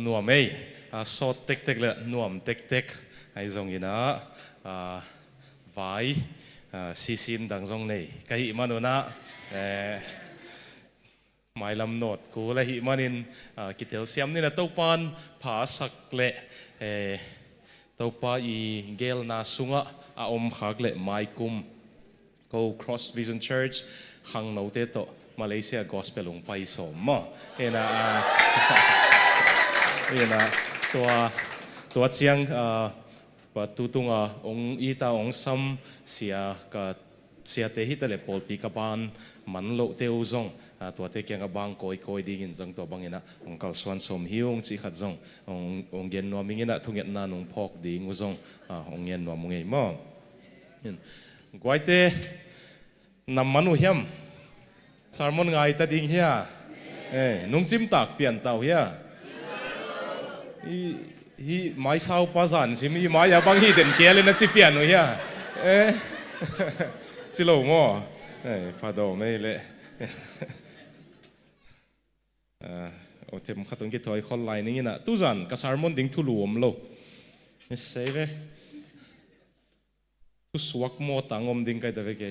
nuam ấy sốt tek tek là nuam tek tek hay giống như nó vải xì xin đằng giống này cái mà nó na mai làm nốt cố là hi manin kitel siam ni na topan phá sak le topa i gel na sunga khak le mai kum ko Cross Vision Church khang no te to Malaysia gospel ong pai som ma ena tua chiang pa tutunga ong ita ong sam sia te hi tele pol pi ka ban man lo te uzong tua te kyang abang koi ding in jong to bangina ong kal swan som hiung chi khat jong ong gen no mingina thunget na nong phok ding uzong ong gen no mungei mo guaite nam manu hiam sermon ngai ta ding hia nung chim tak pian tau hia hi mai sau pa zan sim hi mai abang hi den kia le na chi pian no hia chi lo mo pa do me le o tem khatong ki thoi khol lai ning ina tu zan ka sermon ding thu luom lo ni save tu suak mo tangom ding kai da ve ke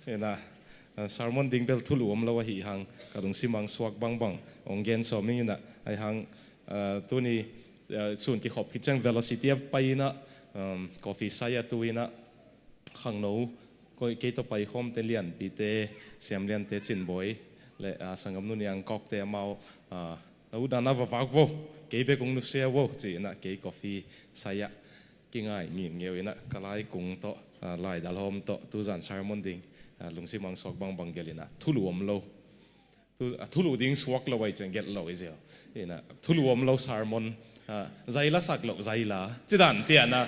ena sermon ding bel thu luom lo hi hang ka dung simang suak bang bang ong gen so ming ina ai hang tu ni sun ki khop ki chang velocity of paina coffee saya tu ina khang no koi ke to pai hom te lian pi te siam lian te chin boy le sangam nu niang kok te mau u da na va vak vo ke be kong nu se vo chi na ke coffee saya ki ngai ngi ngeu ina kalai kung to lai dal hom to tu zan sermon ding lungsi mang sok bang bang gelina thuluom lo tu thulu ding swak lo wai chang get lo izio ina thuluom lo sermon zaila sak lo zaila chidan piana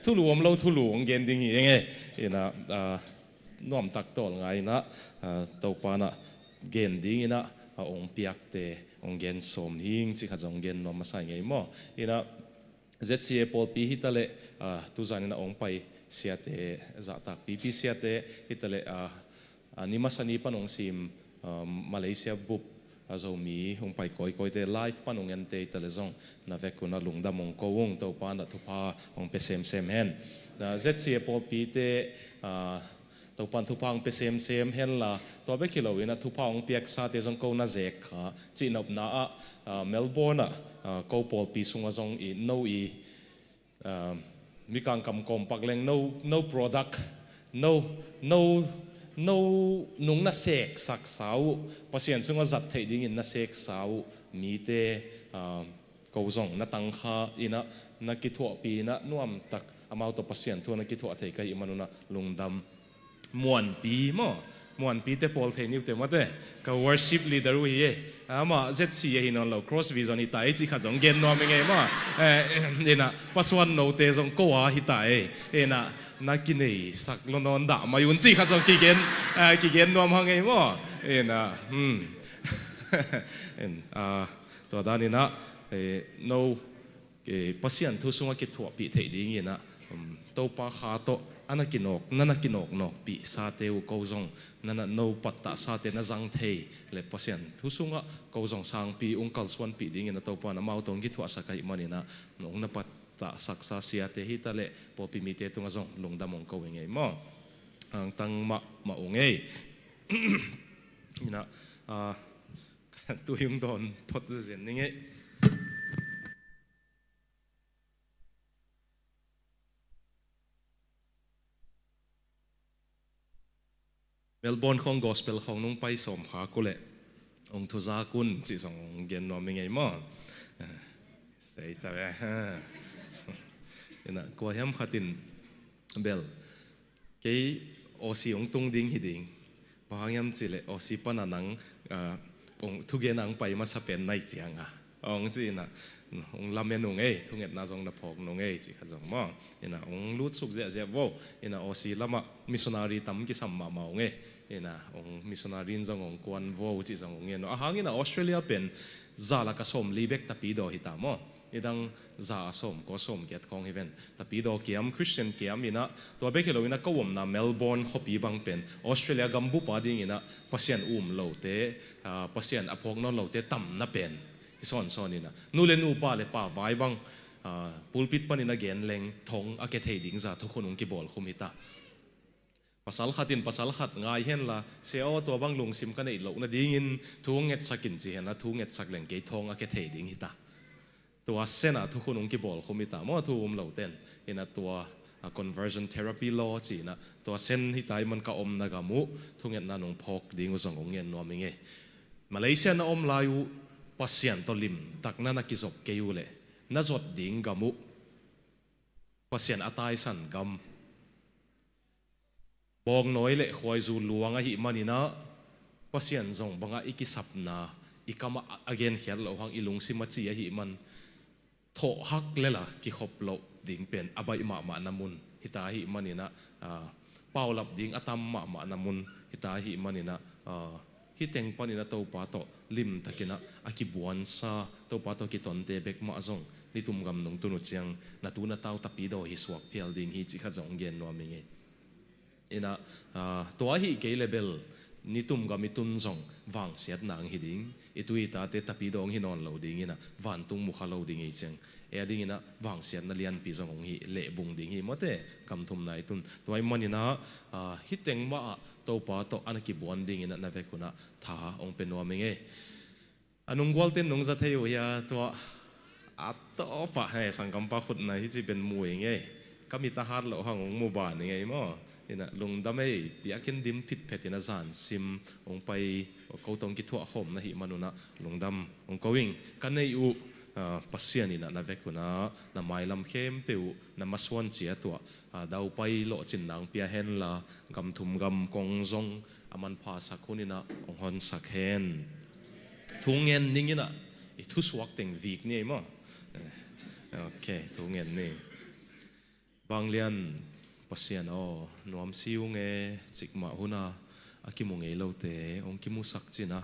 thuluom lo thuluong gen ding nge ina nom tak tol ngai na to pana gen ding ina ong piak te ong gen som hing chi kha jong gen no ma sai ngai mo ina ZCA Paul pi hitale tu zanina ong pai siate za tak pi siate hitale ni masani panong sim Malaysia bup azomi ong pai koi te live panong ente tale zong na vekuna lungdam ong kowong to pa na thupa ong pesem sem hen ZCA Paul pi te to pan thupang pesem sem hen la to be kilo ina thupang piak sa te jong ko na zek kha chinop na Melbourne ko Paul pi sunga jong i no i mi kang kam kom pakleng no product no nung na sek sak sau pasien sunga zat thei ding in na sek sau mi te ko jong na tang kha ina na ki thua pi na nuam tak amau to pasien thua na ki thua thei kai manuna lungdam muan pi mo muan pi te Paul thei niu te mate ka worship leader wi ye ama ZCA hi non lo Cross Vision hi tai chi kha jong gen no me nge ma ena paswan no te jong ko a hi tai ena na ki nei sak lo non da ma yun chi kha jong ki gen no ma nge mo ena to da ni na no ke pasian thu sunga ki thua pi thei ding ina to pa kha to anakinok nanakinok nok pi sa te u ko jong nana no patta sa te na jang thei le pasien thu sunga ko jong sang pi ungkal swan pi ding ina to pa na mau tong ki thua sa kai manina nong na patta saksa sia te hi ta le po pi mi te tunga jong lungdam ong ko nge mo ang tang ma ongei ina tu yung don pot zen nge Melbourne khong gospel khong nung pai som kha ko le ong thu za kun chi song gen no me ngai mo sei ta ve ina ko hiam khatin bel ke osi ong tung ding hi ding pangyam chi le osi pananang ong thu gen ang pai ma sa pen nai chianga ong chi na ong lamen ong ei thunget na jong na phok nong ei chi kha jong mo ina ong lut suk je vo ina osi lama missionary tam ki sam ma ong ei ina ong missionary jong ong kwan vo chi jong ong no ahang ina Australia pen zala ka som libek tapi do hitamo idang za som ko som get kong event tapi do kiam Christian kiam ina to be kilo ina kawom na Melbourne hopi bang pen Australia gambu pa ding ina pasian lo te pasian apok non lo te tam na pen son ina nulen upa le pa vai bang pulpit pan ina gen leng thong ake thei ding za thu khunung ki bol khumita pasal khat ngai hen la seo to bang lung sim ka nei lo na ding in thu nget sakin chi na thu nget sak leng ke thong ake thei ding hitaตัวเส้นทุกคนองค์กิบอลคมิตามอทุมเหล่าเต้นเห็นตัว conversion therapy law จีนะตัวเส้นที่ตายมันก็อมนักมุทุกอย่างนั้นองพกดิ่งอุสงองเงินนัวมิงเงมาเลเซียน่ะอมลายูปัสเซียนตัวลิมตักนั่นนักกิจบเกยูเล่น่าจดดิ่งกมุปัสเซียนอัตายสันกำบองน้อยเล่คอยจูลวงหิมันนี่นะปัสเซียนจงบังอิกิสับนาอีกมาagainเขียนเราหังอีลุงซิมาจีหิมันโถฮักเลยล่ะกิขบโลดิ่งเป็นอบายมานามุนฮิตาหิมันนี่นะเป่าหลับดิ่งอัตมมานามุนฮิตาหิมันนี่นะฮิเต็งปานี่นะตัวปาโตลิมตะกินะอากิบวนซาตัวปาโตกิตอนเตเบกมาจงนี่ตุ่มกำนงตุนุเจียงนาตูนาเต้าตะปีโดฮิสวกเพียลดิ่งฮิจิขจงเย็นนัวมิงเองนะตัวฮิเกเลเบลนี่ตุ่มกำมิตุนจงวางเสียดนางฮิดิ่งitu ita te tapi dong hinon lo ding ina van tung mukha lo ding i cheng e ding ina wang sian na lian pi zong hi le bung ding hi mote kam thum nai tun toy manina hiteng ma to pa to anaki bon ding ina na ve kuna tha ong pen wa menge anung gwal ten nong za theu ya to to pa he sangkam pa khut na hi chi ben mueng nge kamita har lo hang ong mu ba ni nge mo ina lung damei piakin dim pit phetina zan sim ong pai ko tong ki thua khom na hi manuna lungdam ong going kan nei u pasian ina na vekuna na mailam khem peu na maswan chia to dau pai lo chin nang pia hen la gam thum gam kong zong aman pha sakhunina ong hon sakhen thungen ningina I thu suak teng vik ni mo okay thungen ni banglian pasian o nuam siu nge chikma huna akimu ngei lo te ong kimu sak china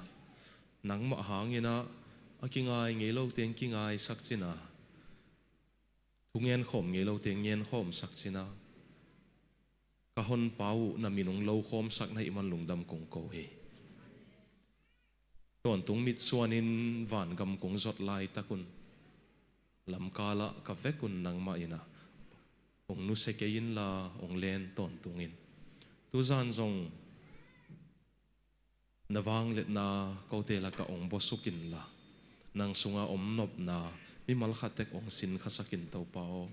nangma hangina akingai ngei lo teng kingai sak china thungen khom ngei lo teng ngen khom sak china ka hon pau na minung lo khom sak na iman lungdam kong ko he ton tung mit suanin van gam kong zot lai takun lam kala ka vekun nangma ina ong nu sekein la ong len ton tungin tu zan zong nawang let na kaute la ka ong bosukin la nang sunga om nop na mi mal khatek ong sin khasakin to pao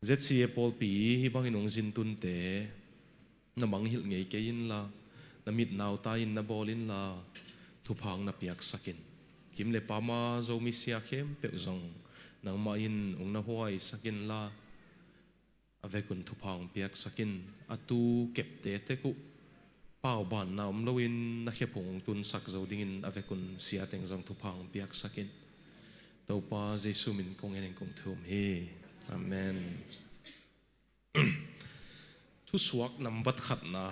ZCA Paul pi hi bangin ong sin tun te na manghil ngei kein la na mit naw ta in na bolin la thupang na piak sakin kim le pama zo mi sia khem pe zong nang ma in ong na huai sakin la avekun thupang piak sakin atu kep te te ku pao ban na loin na khepong tun sak zo dingin avekun sia teng zong thupang piak sakin to pa jesu min kong en kong thum he amen thu suak nam bat khat na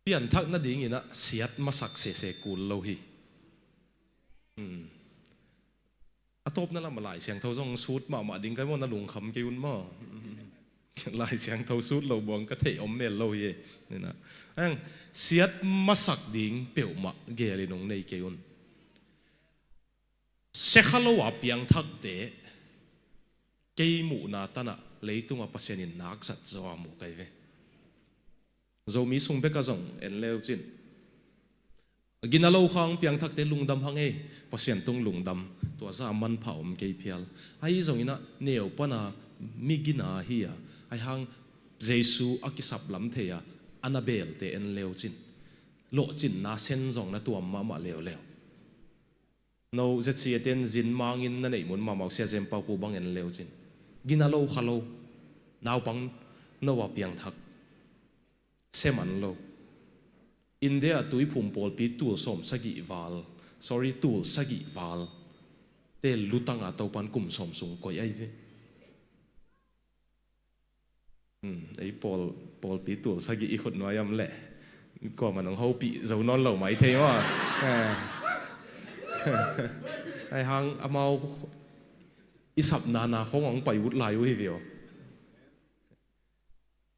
pian thak na ding ina siat masak se kul lo hi atop na la malai siang tho jong sut ma ding kai mon na lung kham ke un ma lai siang tho sut lo bong ka thei om mel lo hi ni na ang siat masak ding peu ma ge ri nong nei ke un se khalo wa piang thak te ke mu na ta na leitung a pasienin nak sat zo mu kai ve zo mi sung beka zong en leo chin ginalo khang piang thak te lungdam hange pasien tung lungdam to za man phaum ke phial ai zong ina neu pana mi gina hiya ai hang jesu akisap lam theya anabel te en leo chin lo chin na sen zong na tuam ma leo leo no zetsi ten zin mangin na nei mun ma mau sia jem pau pu bang en leo chin ginalo khalo naw pang no wa piang thak seman lo India tui phum pol pi tul som sagi wal sorry tul sagi wal te lutanga to pan kum som sung koi ai ve ấy Paul bị tụt sang cái ít nói em lệ còn mà nó hậu bị dầu non lẩu máy thế mà ai hàng amau isap na không ông phải vút lại với việc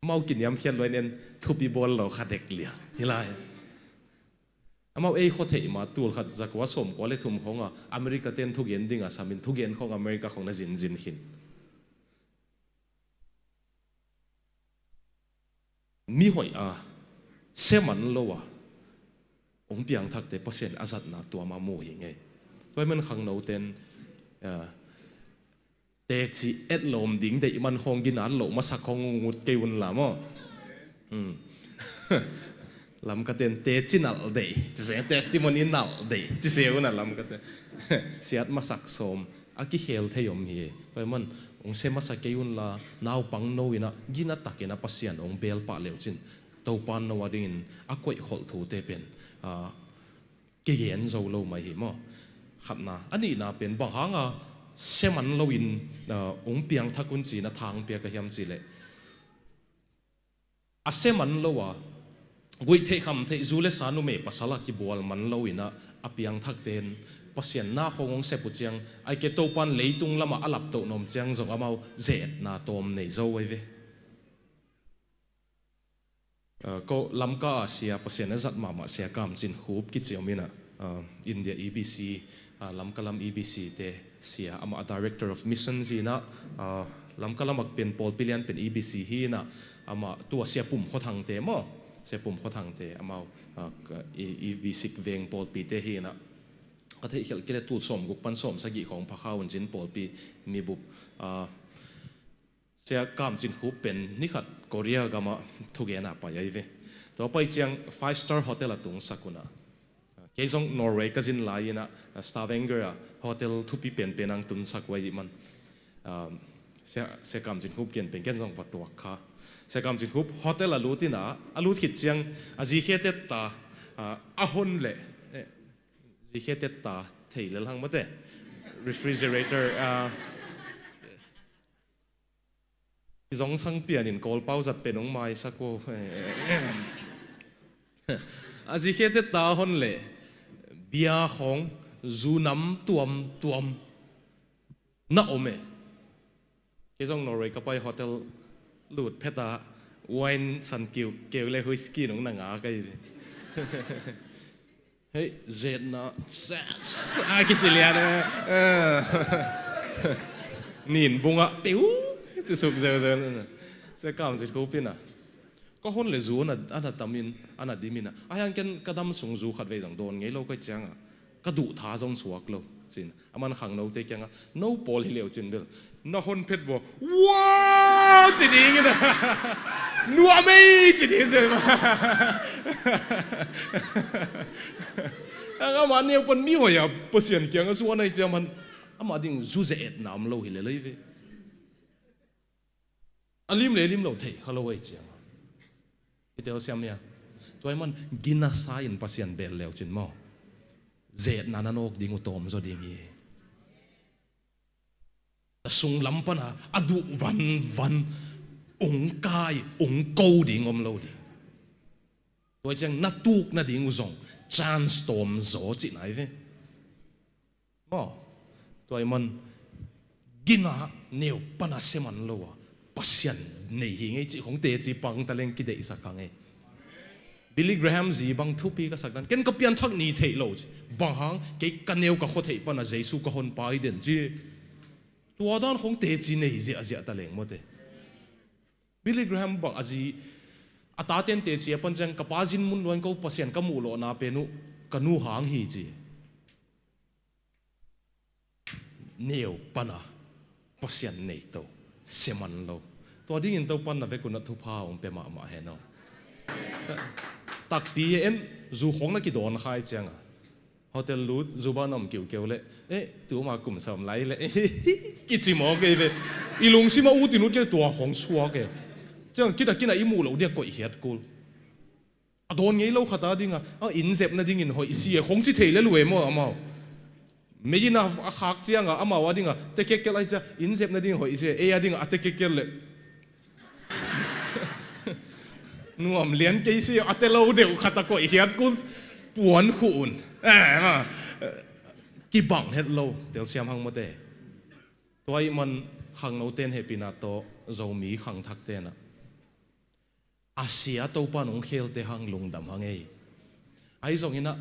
mau kinh nghiệm khen rồi nên thu bị bol lẩu khát đẹp liền như lai amau ấy có thể mà tụt khát giặc quá sớm quá lệ thùng không à America tên thu gen đinh à samin thu gen không America không là zin hin mi hỏi xem mắn lâu ông biang thắc để pasien azat na tua mà mua gì nghe tôi mình khăng nấu tên để chỉ ết lồm đỉnh để mình không ghi nán lồm mà sắc không ngút kêu làm làm cái tên để chỉ nál để chỉ sẽ testimony nál để chỉ sẽ na làm cái tên siat mà sắc xôm aki hel thay ông hi tôi mình ông xem mà sắc kêu là nào bằng nấu ina ghi nát tắc ina pasien ông bel pa leo chin tàu pan nấu adin akoi khol thu te pen cái hiện dầu lâu mà hiểm khắp na anh ấy na bên bằng hàng xem anh lâu in ông piang thắc quân gì na thang bia cái hiểm gì lệ xem anh lâu quay thấy khăm thấy du lịch sanu me pasala ki bual man lâu ina piang thắc tên pasien na không ông sẽ bút chiang ai cái tàu pan lấy tung lama alap tàu nom chiang giống amau dệt na tom này dâu ấy về có làm cả Asia pasien rất mà Asia cảm tin khốp kỹ chiều mình India EBC làm cả làm EBC te Asia ama Director of Missions gì na làm cả làm pen Paul Pilian pen EBC hi na ama tua Asia pum khó thằng te mo Asia pum khó thằng te ama EBC veng Paul Pi te hi na có thể hiểu cái là tụt sòm gục pan sòm sa giของพระข้าวันจิน Paul Pi มีบุเสียการจินคูเป็นนี่ขัดเกาหลีก็มาทุกอย่างน่ะไปยัยเวต่อไปเชียง 5 star hotel ตุงสักคนน่ะเกี่ยงนอร์เวย์ก็จินหลายน่ะ Stavanger อ่ะ hotel ทุบปีเป็นนังตุนสักไว้มันเสียการจินคูเป็นเกี่ยงจงปัตตัวค่ะเสียการจินคู hotel อาลูติน่ะอาลูคิดเชียงจีเคเตตาหนเล่จีเคเตตาเที่ยวหลังมาเต้ refrigerator giống sang biển nhìn cột bao giật bên ông mai sắc cô gì khi tết ta hôn lệ bia hong du nắm tuam na ome cái giống Norway cái bay hotel lụt peta wine san kêu lệ whisky nóng nặng cái gì hey zed na cái gì liền nhìn bung ạ tiểuจะสุกเจอจะกำจิตเขาเป็นก็คนเลยจูอันนั้นตามินอันนั้นดิมินไอ้ยังกันกระดมส่งจูขัดไว้จังโดนไงเราก็จังกระดูท่าจงสวกเราจินมันขังเราเตะยังโน้ปอลให้เลี้ยวจินเบลน้าคนเพชรวัวว้าวจิตดีงี้นะนัวไม่จิตดีเลยมาอามันเนี่ยเป็นมีหัวเปอร์เซ็นต์เกี่ยงกับส่วนไหนจะมันอามาดิ้งจูเจตน้ำเราให้เลยเว้ยลิมเลยลิมเราเทเขาเราไว้เจียงที่เดียวเสียมเนี่ยตัวมันกินน่าสายอินปัสยันเบลแล้วจินมอเจ็ดนานนกดิ่งอุตอมจอดิ่งยี่แต่ส่งลำปนะอดุวันองกายองโกดิ่งอมเราดิตัวจังนัดตุกนัดดิ่งอุจงจานสตอมโจจิไหนเว้มอตัวมันกินน่ะเนียวปนะเสมันเราpasien nei hi ngai chi khong te chi pang taleng ki dei sakang e Billy Graham ji bang thu pi ka sakdan ken ka pian thak ni thei lo bang hang ke kaneu ka kho thei pana jesu ka hon pai den ji tua dan khong te chi nei ji azia taleng mo te Billy Graham bang aji ata ten te chi pan jang ka pa jin mun loin ko pasien ka mu lo na pe nu ka nu hang hi ji neu pana pasien nei to seman loตัวดิ้งอินตัวปันนะเวกุนัททุพาองเปมาเห็นเอาตักปีเอ็นจูของนักกิโดนขายจังโฮเทลรูดจูบ้านน้ำเกี่ยวเลยตัวมากลุ่มสามไลเลยกิจมอเกยอีลุงซิมาอูตินุดเกตัวของชัวเกจังกินอีมูเราเดียกก็อีเฮ็ดกูโดนไงเราขัดตาดิ้งอินเซปนะดิ้งอินหอยเสียของจิเทเลยรวยมั้งอ่ะมั้งไม่ยินนะขักเจียงอ่ะมาว่าดิ้งเตะเกลอะไรจ้ะอินเซปนะดิ้งหอยเสียดิ้งเตะเกลเลย nuam lian cái gì ở đây lâu đều khát coi hiền cũng buồn khôn mà cái bằng hết lâu đều xem hàng một đề tôi mình hàng nấu tên hệ pinato dầu mì hàng thắc tên à Asia tàu pa nông khel te hàng lùng đầm hàng ấy ai giống như na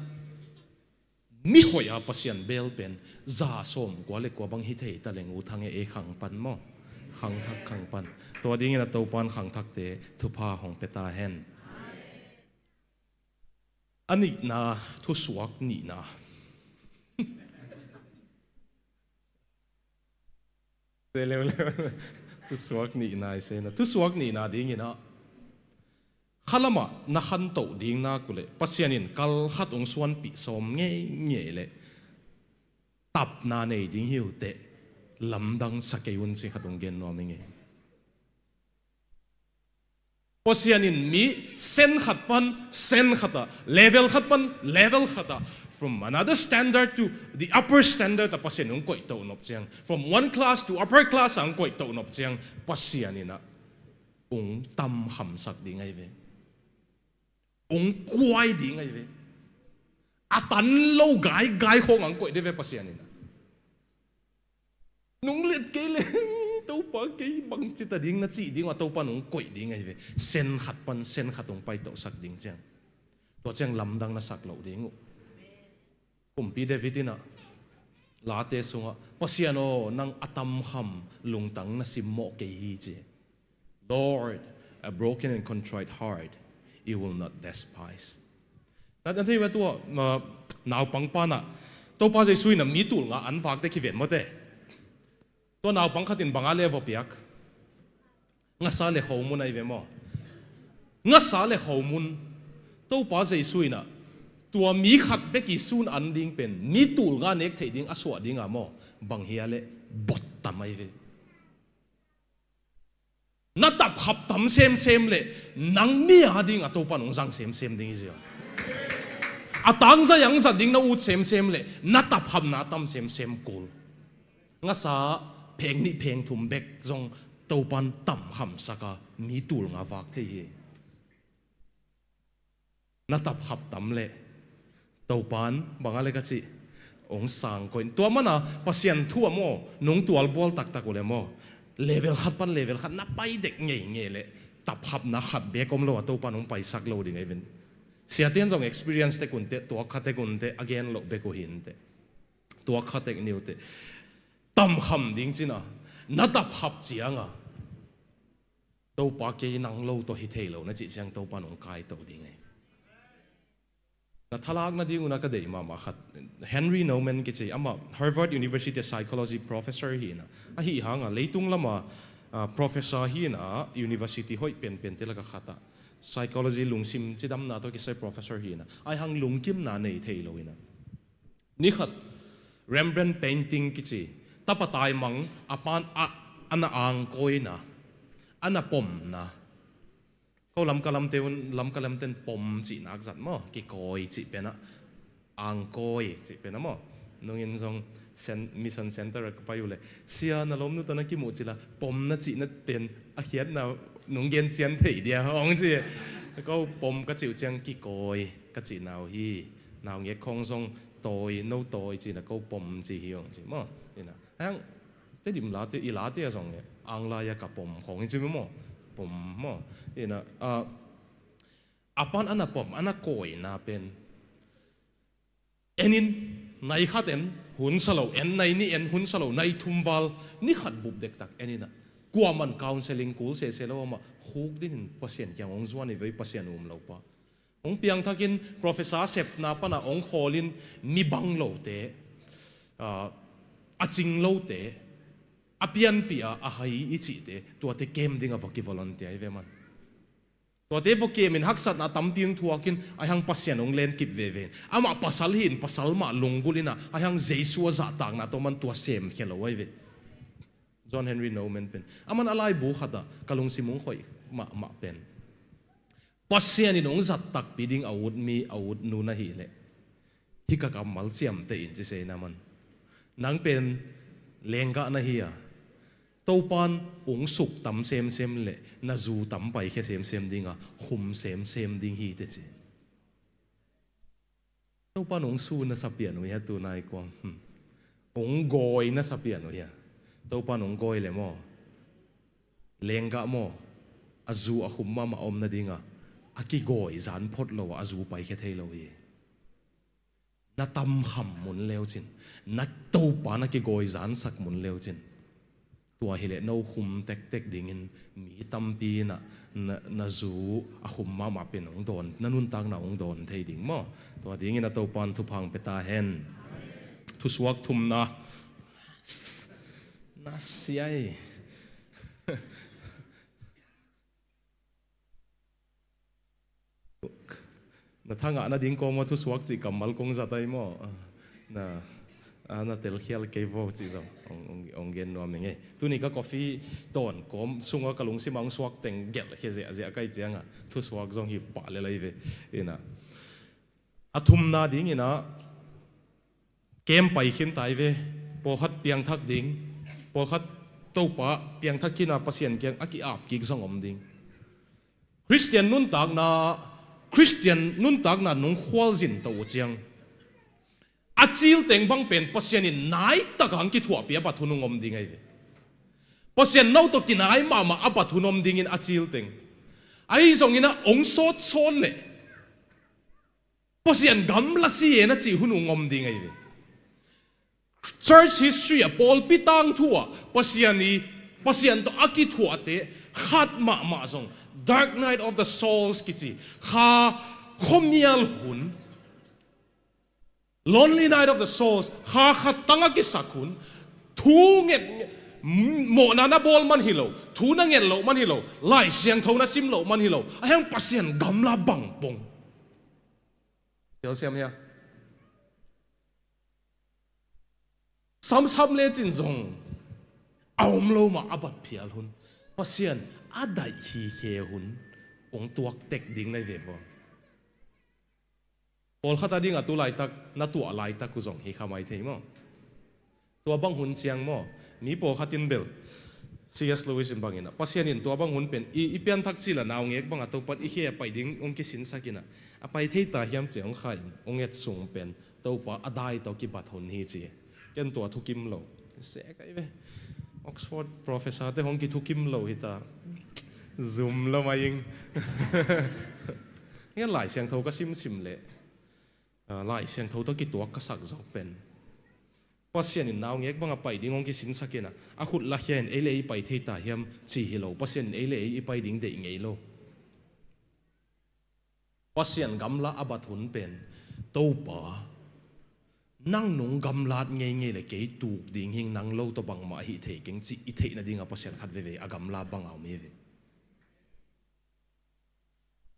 mi hỏi à pasian bel pen za som qua lệ qua bang hít hệ ta leng u thang ấy hàng pan mo hàng thắc hàng pan tôi đi nghe là tàu pan hàng thắc te thu pa hong peta hen anh ấy na thu suak ni na leo thu suak ni na xem na thu suak ni na đi nghe na khalama na khan to ding na kule pasianin kal khat ong suan pi som nge le tap na nei ding hiu te lamdang sakayun si khatong gen no minge pasianin mi sen khat pan sen khata level khat pan level khata from another standard to the upper standard a pasian ong koi to nop chiang from one class to upper class ang koi to nop chiang pasianina ong tam ham sak ding ai ve ong quay đi ngay về, tán lâu gái không ăn quậy đi về pasian này, nung liệt cái lên, tàu pa cái bằng chỉ ta điên na chỉ điên mà tàu pa nung quậy đi ngay về, sen khát ong bay tàu sắc điên chăng, tàu chăng làm đăng na sắc lâu điên ngô, cùng pi David na, lá tê sung á, pasiano nang atam ham lung tang na sim mo cái hi chứ, Lord, a broken and contrite heart you will not despise.นั่นที่ว่าตัวหนาวปังปานะตัวป้าใจซุยน่ะมีตุลงะอันฝากได้ขี้เวียนมาเต้ตัวหนาวปังขัดินบังอาเลวเปียกงะสาเลเขามุนไอเวมองะสาเลเขามุนตัวป้าใจซุยน่ะตัวมีขัดเบกิซุนอันดิ้งเป็นมีตุลงะเน็กเทดิ้งอสวดดิ้งอะมอบังเฮียเลบดตามไอเวนัตับขับตำเซมเลยนังมีหาดิ่งตัวปนองจังเซมดิ่งเสียตังจะยังสัตดิ่งน่าอุดเซมเลยนัตับขับนัตำเซมกูลงั้นซาเพลงนี้เพลงทุ่มเบกจงตัวปนต่ำขับสักมีตูลงาวักเทียนัตับขับตำเลยตัวปนบางอะไรก็สิองสังคนตัวมันปัสยันทั่วโม่นุ่งตัวบอลตักเลยโม่level ขัดปัน level ขัดนับไปเด็กเงี้ยเลยตับขับนักขัดเบกอมโลตัวปนองไปสักโลดิ่งไอ้เวนเสียเตียนจง experience เตกุนเตตัวขัดเตกุนเต again โลเบกุหินเตตัวขัดเตกนิวเตตั้มคำดิ่งจีน่ะนับตับขับเจียงตัวปากเกยนังโลตัวฮิตเทโลนั่นจีเจียงตัวปนองกายตัวดิ่งไงนัทลากนั่นดิ่งนักเดย์มาขัด Henry Noumen กิจอามา Harvard University Psychology Professor ฮีนะฮีหางเลยตุงละมา Professor ฮีนะ University ห้อยเป็นเตลกขัดPsychology ลุงซิมจีดำนาตัวกิจใส่ Professor ฮีนะไอหางลุงกิมนาในเทโลวินะนี่ขัด Rembrandt painting กิจตับตายมังปานอันอ่างโกยนะอันปมนะเขาลำกะลำเต้นปมจีนักจัดมั้งกี่โกยจีเป็นนะอ่างโกยจีเป็นนะมั้งน้องยินทรงมิสันเซ็นเตอร์ก็ไปอยู่เลยเสียน่ะล้มนู่นตอนนั้นกี่หมู่จีละปมน่ะจีน่ะเป็นอาเขียนน่ะน้องเย็นเจียนถี่เดียวอ๋อจีแล้วก็ปมก็จิ๋วเจียงกี่โกยก็จีนาวฮีนาวเงี้ยคงทรงโตยโน้โตยจีน่ะก็ปมจีฮีอ๋อจีมั้งนี่นะฮังแต่ดิมลาที่อีลาที่อะไรเนี่ยอังลายกับปมของจริงมั้งผมมั้งนี่นะอันนั้นปมอันนั้นโกยน่ะเป็นเอ็นินในขัดเอ็นหุ่นสโลเอ็นในนี่เอ็นหุ่นสโลในทุ่มวอลนี่ขัดบุบเด็กตักเอ็นนี่นะกลัวมันคาวน์เซลลิงกูเสียแล้วว่าฮูกดินพัศยันยังองจวนนี่ไว้พัศยันเราปะองเปียงทักิน professor เซปนาปนะองโคลินมีบังโลเตจิงโลเตเปียนเปียหายอิจิเตตัวเตเกมดิ้งอวักิวอลันเตียไว้มันตัวเทฟเกมินฮักสัตนาตั้มพิงทัวกินไอหังปัสยานองเลนกิบเวเวนอามาปัสสัลหินปัสสัลมาลงกุลินะไอหังเจสัวจัตางนะตัวมันตัวเซมเขลไว้เวจอห์นเฮนรี่โนแมนเป็นอามันอะไรบุขัดะกะลงซิมงคอยมาเป็นปัสยานินองจัตตักปีดิ้งอาวุธมีอาวุธนูนะฮีเลฮิกะกำมัลเซียมเตอินจิเซนามันนังเป็นเลงกะนะฮีอะ tàu pan ống sục tắm xem lệ na dù tắm bay khi xem đi ngà hum xem đi hi thế chứ tàu pan ống su na sắp biển rồi tu này quang ống goi na sắp biển rồi tàu pan ống goi lệ mò lenga mò azu a hum ma om na đi ngà aki goi zan phốt lo azu bay khi thấy lo ye na tâm kham muốn leo chín na tàu pan aki goi zan sak muốn leo chín tua hi le no hum tek dingin mi tampi na zu a hum ma pen ong don nanun tang na ong don thei ding mo tua dingin na to pan thu phang peta hen thu suak thum na siai na thanga na ding ko mo thu suak chi kamal kong za tai mo na na tel khial ke vo chi zo ong gen no menge tu ni ka coffee ton kom sunga ka lung simang suak teng gel khe ze kai chianga thu suak zong hi pa le lai ve ina athum na ding ina kem pai khin tai ve po khat piang thak ding po khat to pa piang thak kina pasien kyang aki ap ki zong om ding Christian nun tak na nung khwal zin to chiang achil teng bang pen pasien in nai takang ki thua pia pathunung om ding ai pasien no to kinai ma apathunom ding in achil teng ai zong ina ong sot son le pasien gam la si ena chi hunung om ding ai church history a Paul pitang thua pasien to aki thua te khat ma zong dark night of the souls kichi kha khomial hun lonely night of the souls kha tanga ki sakun thu nget mo na bol man hilo thu na nget lo man hilo lai siang tho na sim lo man hilo ahang pasien gamla bang pong yo xem ya sam le chin zong aum lo ma abat phial hun pasien adai hi he hun ong tuak tek ding nai ve bo Paul khata ding atu lai tak na tu lai tak ku zong hi khamai thei mo tua bang hun chiang mo mi po khatin bel C.S. Lewis in bangina pasien in tua bang hun pen i pian thak chi la naw ngek bang atu pat i he pai ding ong ki sin sakina a pai thei ta hiam cheong khai ong et sung pen to pa adai to ki bat hun hi chi ken tua thu kim lo se kai ve Oxford professor te hong ki thu kim lo hi ta zoom lo maying nghe lại siang thâu ka sim le lại siang thâu to ki tuak ka sak zok pen pasien in naw ngek banga pai ding ong ki sin sakena a khut la hian ele i pai thei ta hiam chi hi lo pasien ele i pai ding de ngei lo pasien gamla abat hun pen to pa nang nung gamlat ngei le ke tu ding hing nang lo to bang ma hi thei keng chi i thei na ding a pasien khat ve agam la bang aw mi ve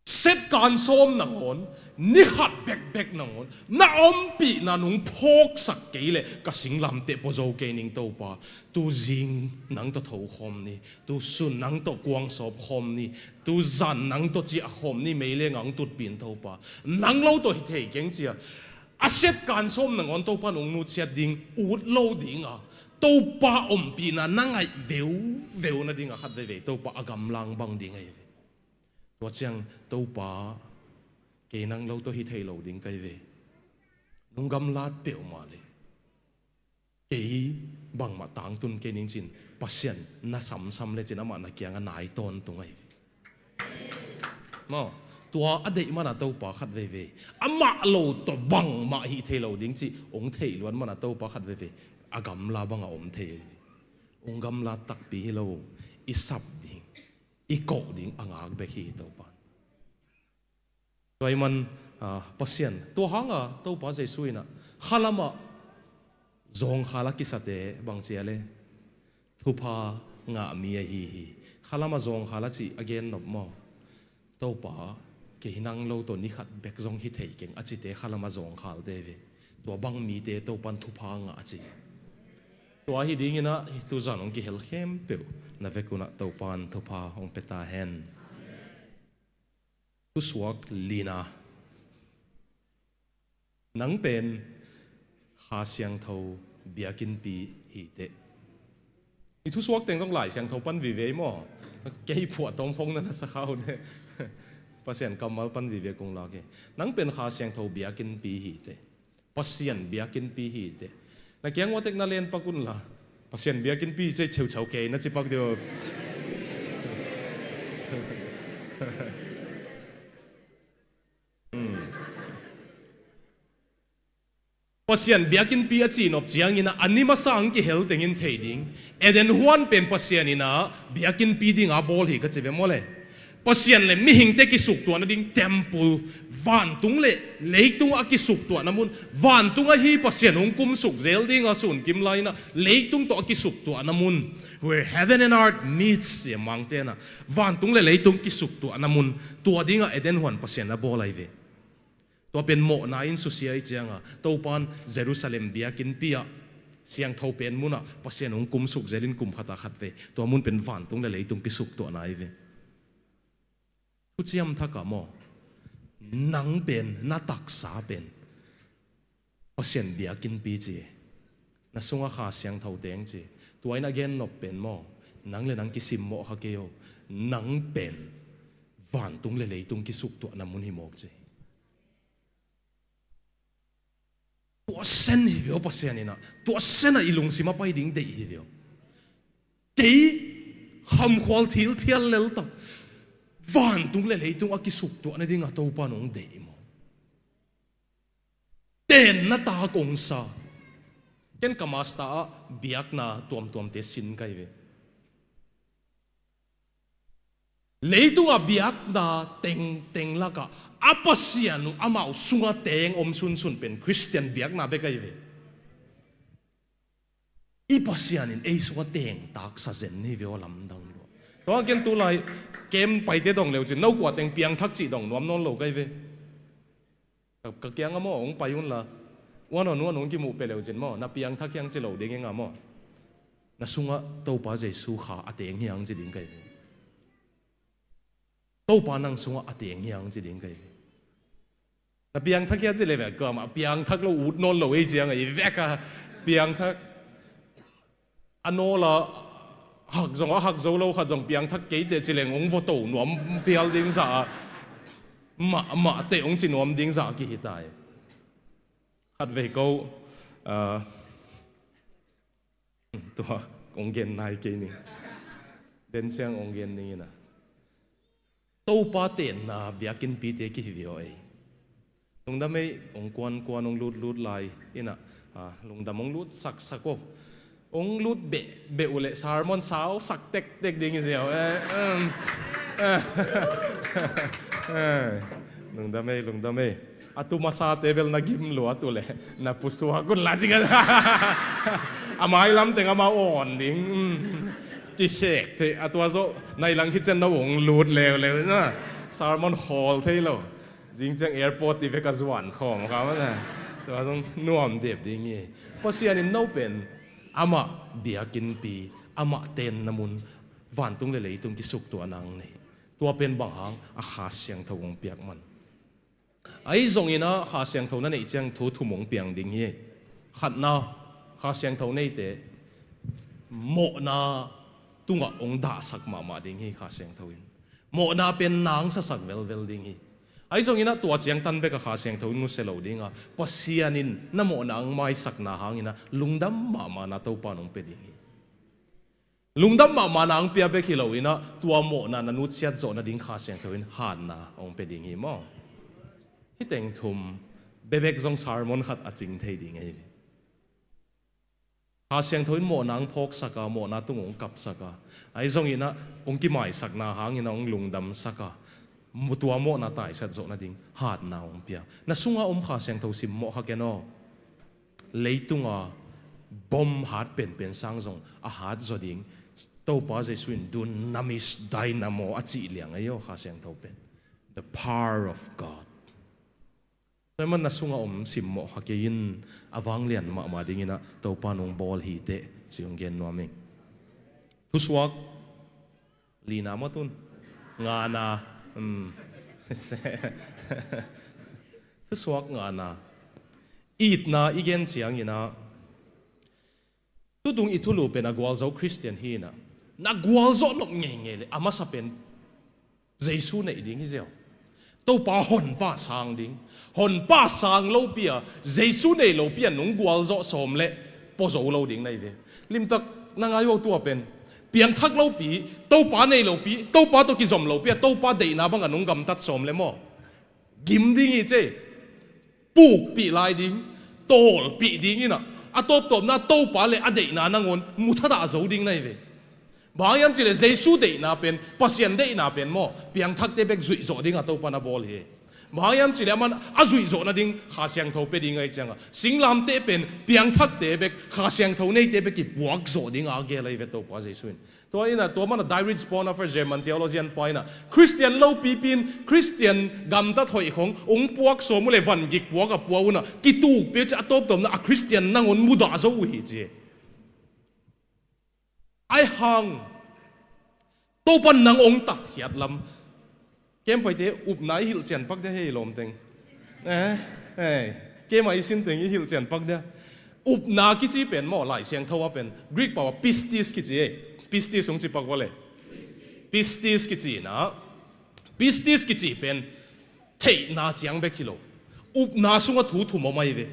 set kan som nang on ni hat bek nang on na om pi na nung phok sak ke le ka singlam te po zo ke ning to pa tu jing nang to tho khom ni tu sun nang to kwang sop khom ni tu zan nang to chi a khom ni me le ngang tut pin to pa nang lo to hi thei keng chi a set kan som nang on to pa nung nu chat ding ut lo ding a to pa om pi na nang ai veu na ding a khat ve to pa agam lang bang ding ai tua chiang tàu pa kỹ năng lâu tôi hít thầy lâu đỉnh cái về nung gam lát biểu mà le kỹ bằng mà tang tun kỹ năng chín pasien na sam le chín ama na kiang anh nai ton tung ai mà tua ở đây mà na tàu pa khát về ama lâu to bằng mà hít thầy lâu đỉnh chi ông thầy luôn mà na tàu pa khát về agam la bằng ông thầy ông gam la tak pi lâu isap đỉnh i ko ding angak be hi to pan toy man pasien to hanga to pa je suina khalama zong khala ki sate bang chiale thupa nga mi hi khalama zong khala chi again nop mo to pa ke hinang lo to ni khat bek zong hi thei keng achi te khalama zong khal de ve to bang mi te to pan thupa nga achi to hi ding ina tu zanong ki hel khem pe na vekuna to pan thupa hong peta hen tu suak lina nang pen kha siang tho biakin pi hi te อีทุสวกเต็งต้องหลายเสียงทบปันวิเวมอเกี่ยผัวตรงพงนั่นสักเขาเนี่ยภาษากรรมปันวิเวกงลาเกนั่งเป็นข้าเสียงทบเบียกินปีหีเตภาษาเบียกินปีหีเตนักเกี่ยงว่าเทคนาเลนปักุนละภาษาเบียกินปีเจเฉาเฉาเกยนั่นจิปักเดียวภาษาเบียกินปีอาจีนอบจียงอินะอันนี้มาสร้างกี่เฮลต์เงินเทดิ้งเอเดนฮวนเป็นภาษานี่นะเบียกินปีดิ้งอาบอลฮีก็จะเป็นโมเลยภาษาเลยมีหิงเตกิสุกตัวนั่นดิ้งเทมเพลวันตุงเล่เลยตุงอากิสุกตัวนั่นมุนวันตุงอาฮีภาษาหงกุมสุกเซลดิ้งอาสุนกิมไลนะเลยตุงตัวอากิสุกตัวนั่นมุน where heaven and earth meets เสียมังเตนะวันตุงเลยตุงกิสุกตัวนั่นมุนตัวดิ้งอาเอเดนฮวนภาษาน่ะบอลไลเวตัวเป็นโมนาอินสุเซียเจียงอ่ะตัวปานเยรูซาเล็มเบียกินปีอ่ะเสียงเท่าเป็นมุนอ่ะภาษาหงกุมสุกเจริญกุมขัดขัดเวตัวมุนเป็นวันตุงเลยตุงกิสุกตัวนายเวทุเจียมทักกะโมนังเป็นนาตักษาเป็นภาษาเบียกินปีจีน่าสงฆ์ข้าเสียงเท่าเตียงจีตัวไอ้นักเรียนนบเป็นโมนังเลยนังกิสิมโมฮักเกโยนังเป็นวันตุงเลยตุงกิสุกตัวน้ำมุนหิมอกจีตัวเส้นหิวภาษานี่นะตัวเส้นอะอีลุงสิมาไปดิ้งเดีหิวเดีคำควอลทิลเทียลเลลตักวันตุงเลยตุงอากิสุกตัวนั่นดิ้งอะตัวปานองเดีมเต้นนาตากงซาเก่นกามาสตาเบียกนาตัวเตสินไกเวเลยตุงอาเบียกนาเต็งละกะอาปัสยานุอามาสุงาเตงอมสุนเป็นคริสเตียนเบียกนาเบกไกเวอีปัสยานินเอสุงาเตงตักซาเซนนี่เวลลำดังดูตัวเกมตัวไรเกมไปเตะดงเร็วจนน้ากว่าเต็งเปียงทักจีดงนวมนอนโลกไกเวกับเกียงอะโมองไปยุ่นละว่านอนกิมูเปเร็วจนโมนับเปียงทักยังจะโลเด้งอะโมนัสุงาตัวป้าใจสู้ขาอเตงเฮียงจะดิ้งไกเวตัวปานังสงอาเตียงยังจีดิ้งกันแต่เปียงทักยังจีเลยแบบก็มาเปียงทักเราอุดนนเราไอ้เจียงไอ้แวกอะเปียงทักอันโนละหักจงหักโจเราหักจงเปียงทักเกยเดจีเลยงงฟโต้หนวมเปียลดิ้งสามาเตะองจีหนวมดิ้งสากี่ตายหัดเวกูตัวองเกนนายกี่นี่เดินเสียงองเกนนี่นะตัวป้าเต็นนะเบียกินปีเตกิฮิวิโอเอลงดำไม่องกวนองลูดลายอินะลงดำองลูดสักองลูดเบอุเลซาร์มอนสาวสักเต็กดิ่งเสียวลงดำไม่อะตุมาซาเตเบลนักิมลัวตัวเลยนับปุสวากุนลาจิกันอามาอีลำเต็งอามาอ่อนดิ่งกี่เหกเทอตัวโซในหลังคิดจะน้าวงลูดเร็วนะซาร์มอนฮอลเท่เราจริงจังแอร์พอร์ตที่เวกัสวรรค์ของเขาเนี่ยตัวต้องน่วมเด็บดีงี้เพราะเสียนี่น้าเป็นอามาเบียกินปีอามาเต้นน้ำมันวันตุงเลยตุงที่สุกตัวนางนี่ตัวเป็นบางหางอาขาเสียงทวงเปียกมันไอ้ทรงนี้นะขาเสียงทวนั่นเองจังทุ่มงเปียงดิ่งงี้ขัดนาขาเสียงทวนี่เตะโมนาตุงองด่าสักมาดิ่งฮีข้าเสียงทวินโมนาเป็นนางสักเวลดิ่งฮีไอ้ตรงนี้นะตัวเจียงตันเบกข้าเสียงทวินมุสเลวดิ่งอ่ะปัสยานินน้ำโมนางไม่สักนาหางินะลุงดำมานาตัวปานองเป็ดดิ่งฮีลุงดำมานางเปียเบกิโลวินะตัวโมนานันุเชียโจนาดิ่งข้าเสียงทวินหานนาองเป็ดดิ่งฮีมั้งที่แต่งทุ่มเบกจงสารมอนขัดอจิงเทดิ่งฮีข้าเสียงทวินโมนางพกสักโมนาตุงองกับสักไอ้ตรงนี้นะองค์กี่หมายสักนาหางินะองลุงดำสักมุตัวโมนาตายสัตว์โจนาดิ่งหาดนาองเปียน่าสุงอาข้าเสียงทวินโมฮักเกนอเลยตุงบอมหาดเป็นสังจงอาหาดจดิ่งตัวป้าใจสุนดุนนามิสไดนาโมอจิเลียงไอ้โยข้าเสียงทวิน the power of Godแต่มันน่าสุงอาสิมโมฮักเกยินอวังเลียนมาดิ่งนะตัวปานองบอลฮีเตจิองเกนนัวมิงทุสวกลีนามาตุนงานาทุสวกงานาอีดนาอีเกนเสียงยีนะทุ tu tung ithulu pen a gwal zo Christian hi na gwal zo lok nge le ama sa pen Giêsu nei ding hi zeo to pa hon pa sang ding hon pa sang lo pia Giêsu nei lo pia nung gwal zo som le po zo lo ding nei ve lim tak na nga yo tu pen piang thak lo pi to pa nei lo pi to pa to ki zom lo pia to pa dei na bang anung gam tat som le mo gim ding hi che pu pi lai ding tol pi ding ina atop top na to pa le a dei na nangon mu tha da zo ding nei ve bayam chỉ là Giêsu dei na pen pasien dei na pen mo piang thak te bek zui zo ding a to pa na bol he bayam chỉ là man a zui zo na ding kha siang tho pe ding ai changa singlam te pen piang thak te bek kha siang tho nei te bek ki buak zo ding a ge lai ve to pa Giêsu to ina to man direct spawn of German theologian point na Christian low pipin Christian gam ta thoi khong ong puak so mu le van gik puak a puau na ki tu pe cha top tom na a Christian na ngon mu da zo hi che ai hang to pan nang ong tak hiat lam kem pai te up nai hil chen pak de hei lom teng kem ai sin teng hil chen pak de up na ki chi pen mo lai siang thawa pen Greek pa pistis ki chi pistis ong chi pak wale pistis ki chi na pistis ki chi pen thei na chiang be kilo up na sunga thu thu mo mai ve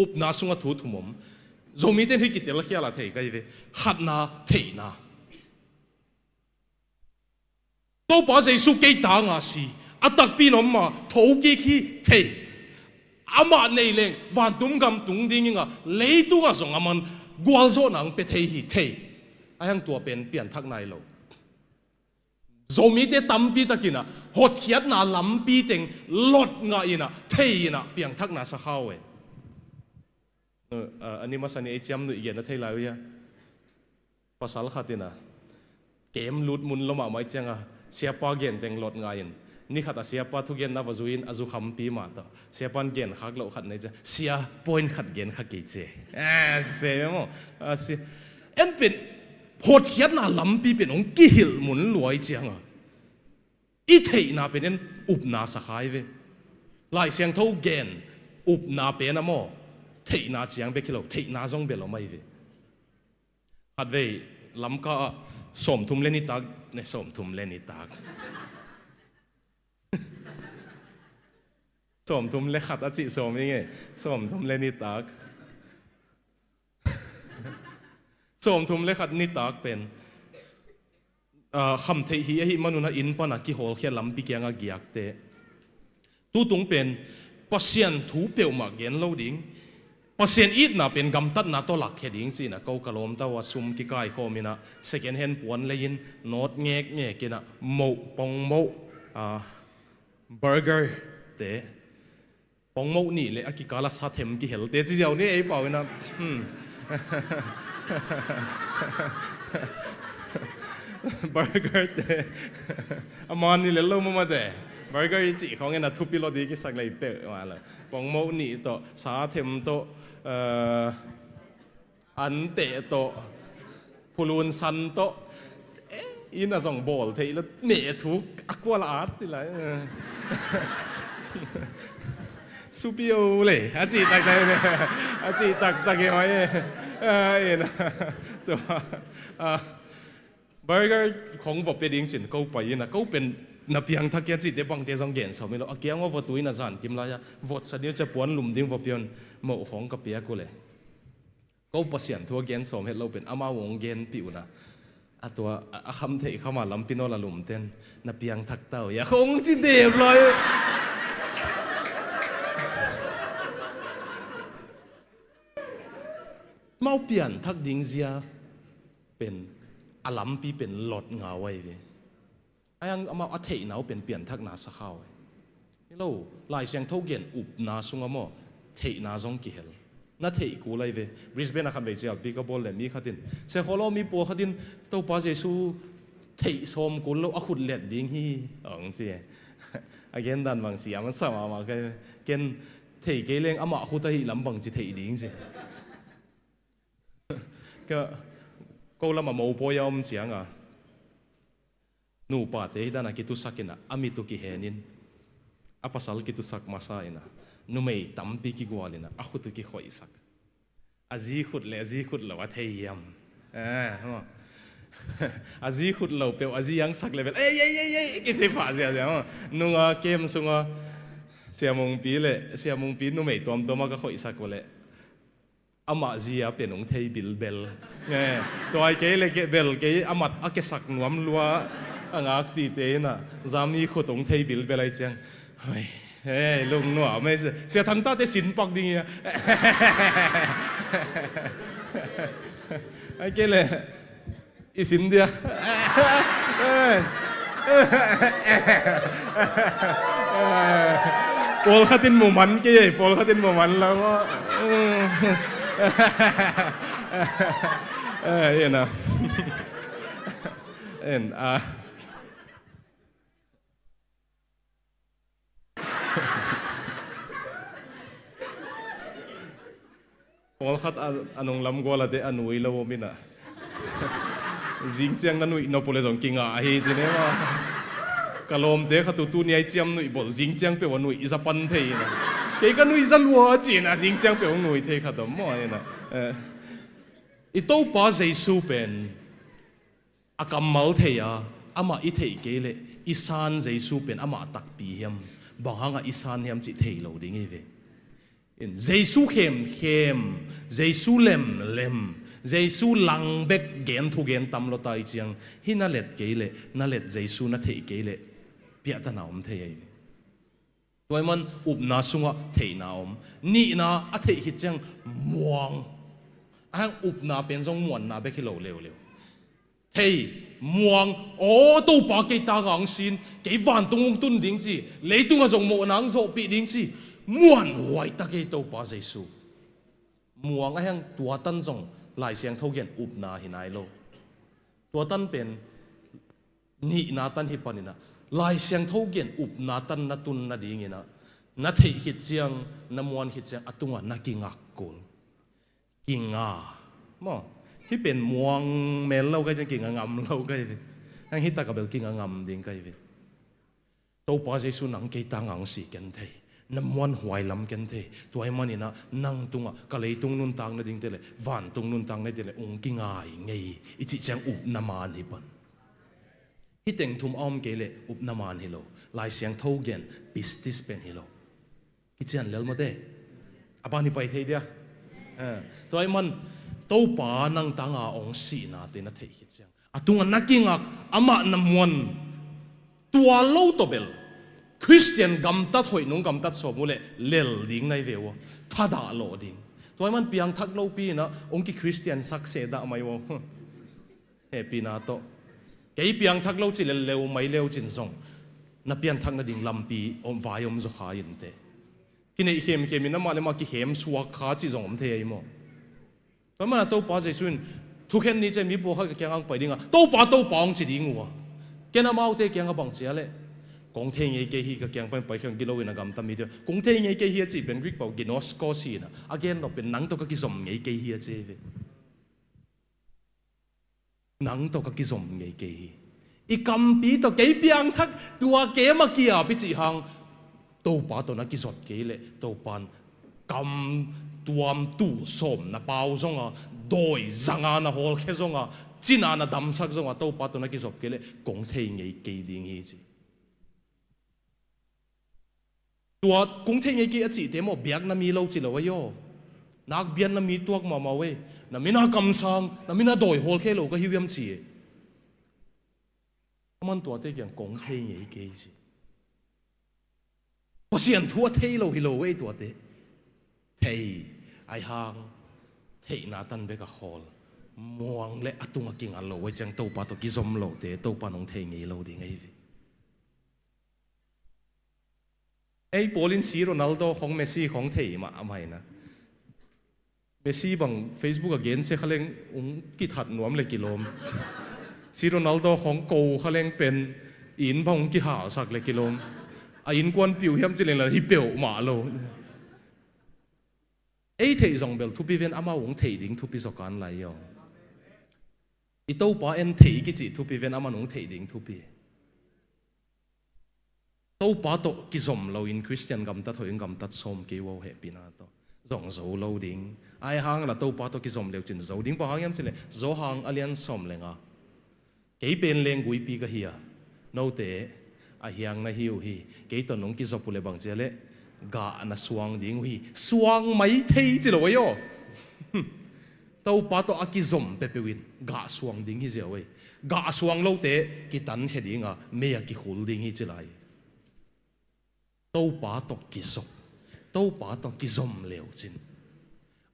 up na sunga thu thu mom zomi ten hi ki tel khia la thei kai ve khat na thei na to pa Giêsu ke ta nga si atak pi nom ma tho ki khi thei ama nei leng van tum gam tung ding nga lei tu nga song aman gwal zo nang pe thei hi thei ayang tua pen pian thak nai lo zomi te tam pi takina hot khiat na lam pi teng lot nga ina thei ina piang thak na sa khawe ani masani hm nu yen na thei lai ya pasal khatina kem lut mun loma mai changa siapa gen teng lot nga in ni khata siapa thu gen na wazuin azu kham pi ma ta siapan gen khak lo khat nei cha sia point khat gen kha ke che se mo si en pin hot khiat na lam pi pen ong ki hil mun luai changa i thei na pen en up na sa khai ve lai siang tho gen up na pe na mo thei na chiang be kilo thei na zong be lo mai ve khat ve lam ka som thum le ni tak ne som thum le ni tak som thum le khat a chi som nge som thum le ni tak som thum le khat ni tak pen kham thei hi manuna in pana ki hol khia lam pi kyanga giak te tu tung pen pasien thu peu ma gen lo ding pasien it na pen gam tat na to lak khe ding chi na ko kalom ta wa sum ki kai khomina second hand puan lein not ngek nge kina mo pong mo burger te pong mo ni le akikala sa them ki hel te chi jaw ni ei pawina burger te aman ni le lo ma te burger chi khong na thu pi lo di ki sak lai pe ma la pong mo ni to sa them to an te to pulun san to ina zong bol thei la me thu akwala at ti la supio le aji tak tak aji tak ke mai ina to burger khong vo pe ding chin ko pai na ko pen na piang thak ya chi te bang te jong gen so mi lo akyang vo tu ina zan kim la ya vot sa dio cha puan lum ding vo pion mo khong ka pia ko le ko pasian thu gen som het lo pen ama wong gen pi una atwa a kham thei khama lam pino la lum ten na piang thak tau ya khong chi deb loi mau pian thak ding zia pen alam pi pen lot nga wai ve ayang ama athei nau pen pian thak na sa khaw hello lai siang tho gen up na sunga mo thei na jong ki hel na thei ku lai ve Brisbane a khan ve chial pi ka bol le mi khatin se holo mi po khatin to pa Jesu thei som ku lo a khut let ding hi ong che again dan wang siam sa ma ka ken thei ke leng ama khu ta hi lam bang chi thei ding che ka ko lama mo po yom chiang a nu pa te dana ki tu sakina ami tu ki henin apasal ki tu sak masa ina nu mei tampi ki gwalina a khu tu ki khoi sak azi khut le azi khut lo athei yam azi khut lo pe azi yang sak level cái chế phá gì à nunga kem sunga siamung pi nu mei tom toma ka khoi sak wale ama zia pe nong thei bil bel nge toy ke le ke bel ke amat ake sak nuam lua angak ti te na zami khotong thei bil belai chang hoi hey lung no me sia thang ta te sin pak ding ya ai ke le isin dia Paul khatin mo man ke Paul khatin mo man la mo you know and Paul khat anong lam gola de anui lo mina jing chang nanui no pole jong kinga hi chine ma kalom te khatu tu ni ai chiam nui bol jing chang pe wanui isa pan thei na ke ka nui zan wo chin a jing chang pe nui thei khatom mo na I to pa Jesu pen akamal thei a ama I thei ke le isan Jesu pen ama tak pi hiam banganga isan hiam chi thei lo ding ve in Jesu khem Jesu lem Jesu lang bek gen thu gen tam lo tai chiang hi na let ke le na let Jesu na thei ke le pia ta na thei ai toy man up na sunga thei na ni na a thei hi chang muang ang up na pen jong muan na be ki lo leo thei muang o to pa ke ta gang sin ke van tung tun ding chi le tung a jong mo nang zo pi ding chi muan huai ta ke to pa Jesu muang a hang tua tan jong lai siang thâu gen up na hinai lo tua tan pen ni na tan hi panina lai siang thâu gen up na tan na tun na ding ina na thei hit chiang na muan hit chiang atunga na kinga kul kinga mo hi pen muang mel lo ka jang kinga ngam lo ka ve ang hi ta ka bel kinga ngam ding ka ve to pa Jesu nang ke ta ngang si ken thei na muan huai lam ken the tuai manina nang tunga ka lei tung nun tang na ding tele van tung nun tang na tele ong ki ngai ngei I chi chang up na man hi pan hi teng thum om ke le up na man hi lo lai siang tho gen pistis pen hi lo ki chan lel mo te apa ni pai thei dia tuai man to pa nang tanga ong si na te na thei hi chang atunga nakingak ama na muan tua lo to bel Christian gam tat hoi nung gam tat so mule lel ding nai vewo thada lo ding toy man piang thak lo pi na ong ki Christian sak se da mai wo happy na to kei piang thak lo chi le leu mai leu chin song na piang thak na ding lampi om vai om zo kha yin te kine hem kem na ma le ma ki hem suwa kha chi zong om the ai mo toy man to pa je sun thu khen ni che mi bo kha ka kyang ang pai ding a to pa ong chi ding wa kena mau te kyang a bang chia le Kong thế nghe cái hi cái kyang pan pai kyang kilo ina gam tam mi de kong thế nghe cái hi chi ben Greek pau ginos ko si na again no ben nang to ka ki som nghe cái hi che ve nang to ka ki som nghe cái hi I kam pi to cái piang thak tua ke ma kia pi chi hang to pa to na ki zot ke le to pan kam tuam tu som na pau zong a doi zanga na hol khe zong a china na dam sak zong a to pa to na ki zot ke le kong thế nghe cái ding hi chi tua cũng thế nghe cái gì thế mà biếc na mi lâu chỉ là vậy yo nạc biếc na mi tuak mà we na mi na cầm sang na mi na đổi hol cái lâu cái hiu yam chỉ man tua thế kiểu cũng thế nghe cái gì có xiên thua thế lâu hi lâu we tua thế thầy ai hang thầy na tan be cái hol muang le atung kinh ăn lâu we chẳng tàu pa to cái zom lâu thế tàu pa nong thế nghe lâu đi ngay vậyไอ้โปลินซีโรนัลโดของเมสซี่ของเทมาอะไรนะเมสซี่บัง Facebook กับเกนเซเขาเล่นกิถัดหนวมเลยกิโลมซีโรนัลโดของโกเขาเล่นเป็นอินบังกิหาสักเลยกิโลมอินกวนปิวเฮียมจิเลนเลยฮิเปียวมาโลไอ้เทยองเบลทุบเวนอามาหงเทยดิ้งทุบสกันไหลอ่ะอีโต้ป้าเอ็นเทยกิจิทุบเวนอามาหงเทยดิ้งทุบto pa to ki zom lo in Christian gam ta thoin gam ta som ke wo he pina to rong zo lâu ding ai hang là tàu pa to ki zom leo chin zo ding pa hang yam chile zo hang alian som lenga cái bên lên gũi pi cái hia nô tế à hiang na hiu hi cái tuần nông ki zop pule bang chele gà na suang ding hi suang mấy thấy chỉ rồi yo tàu pa to aki zom pepe win gà suang ding hi zeo ấy gà suang lâu tế ki tan he ding à me ki hul ding hi chilai tàu pa to ki zop tàu pa to ki zom leo chin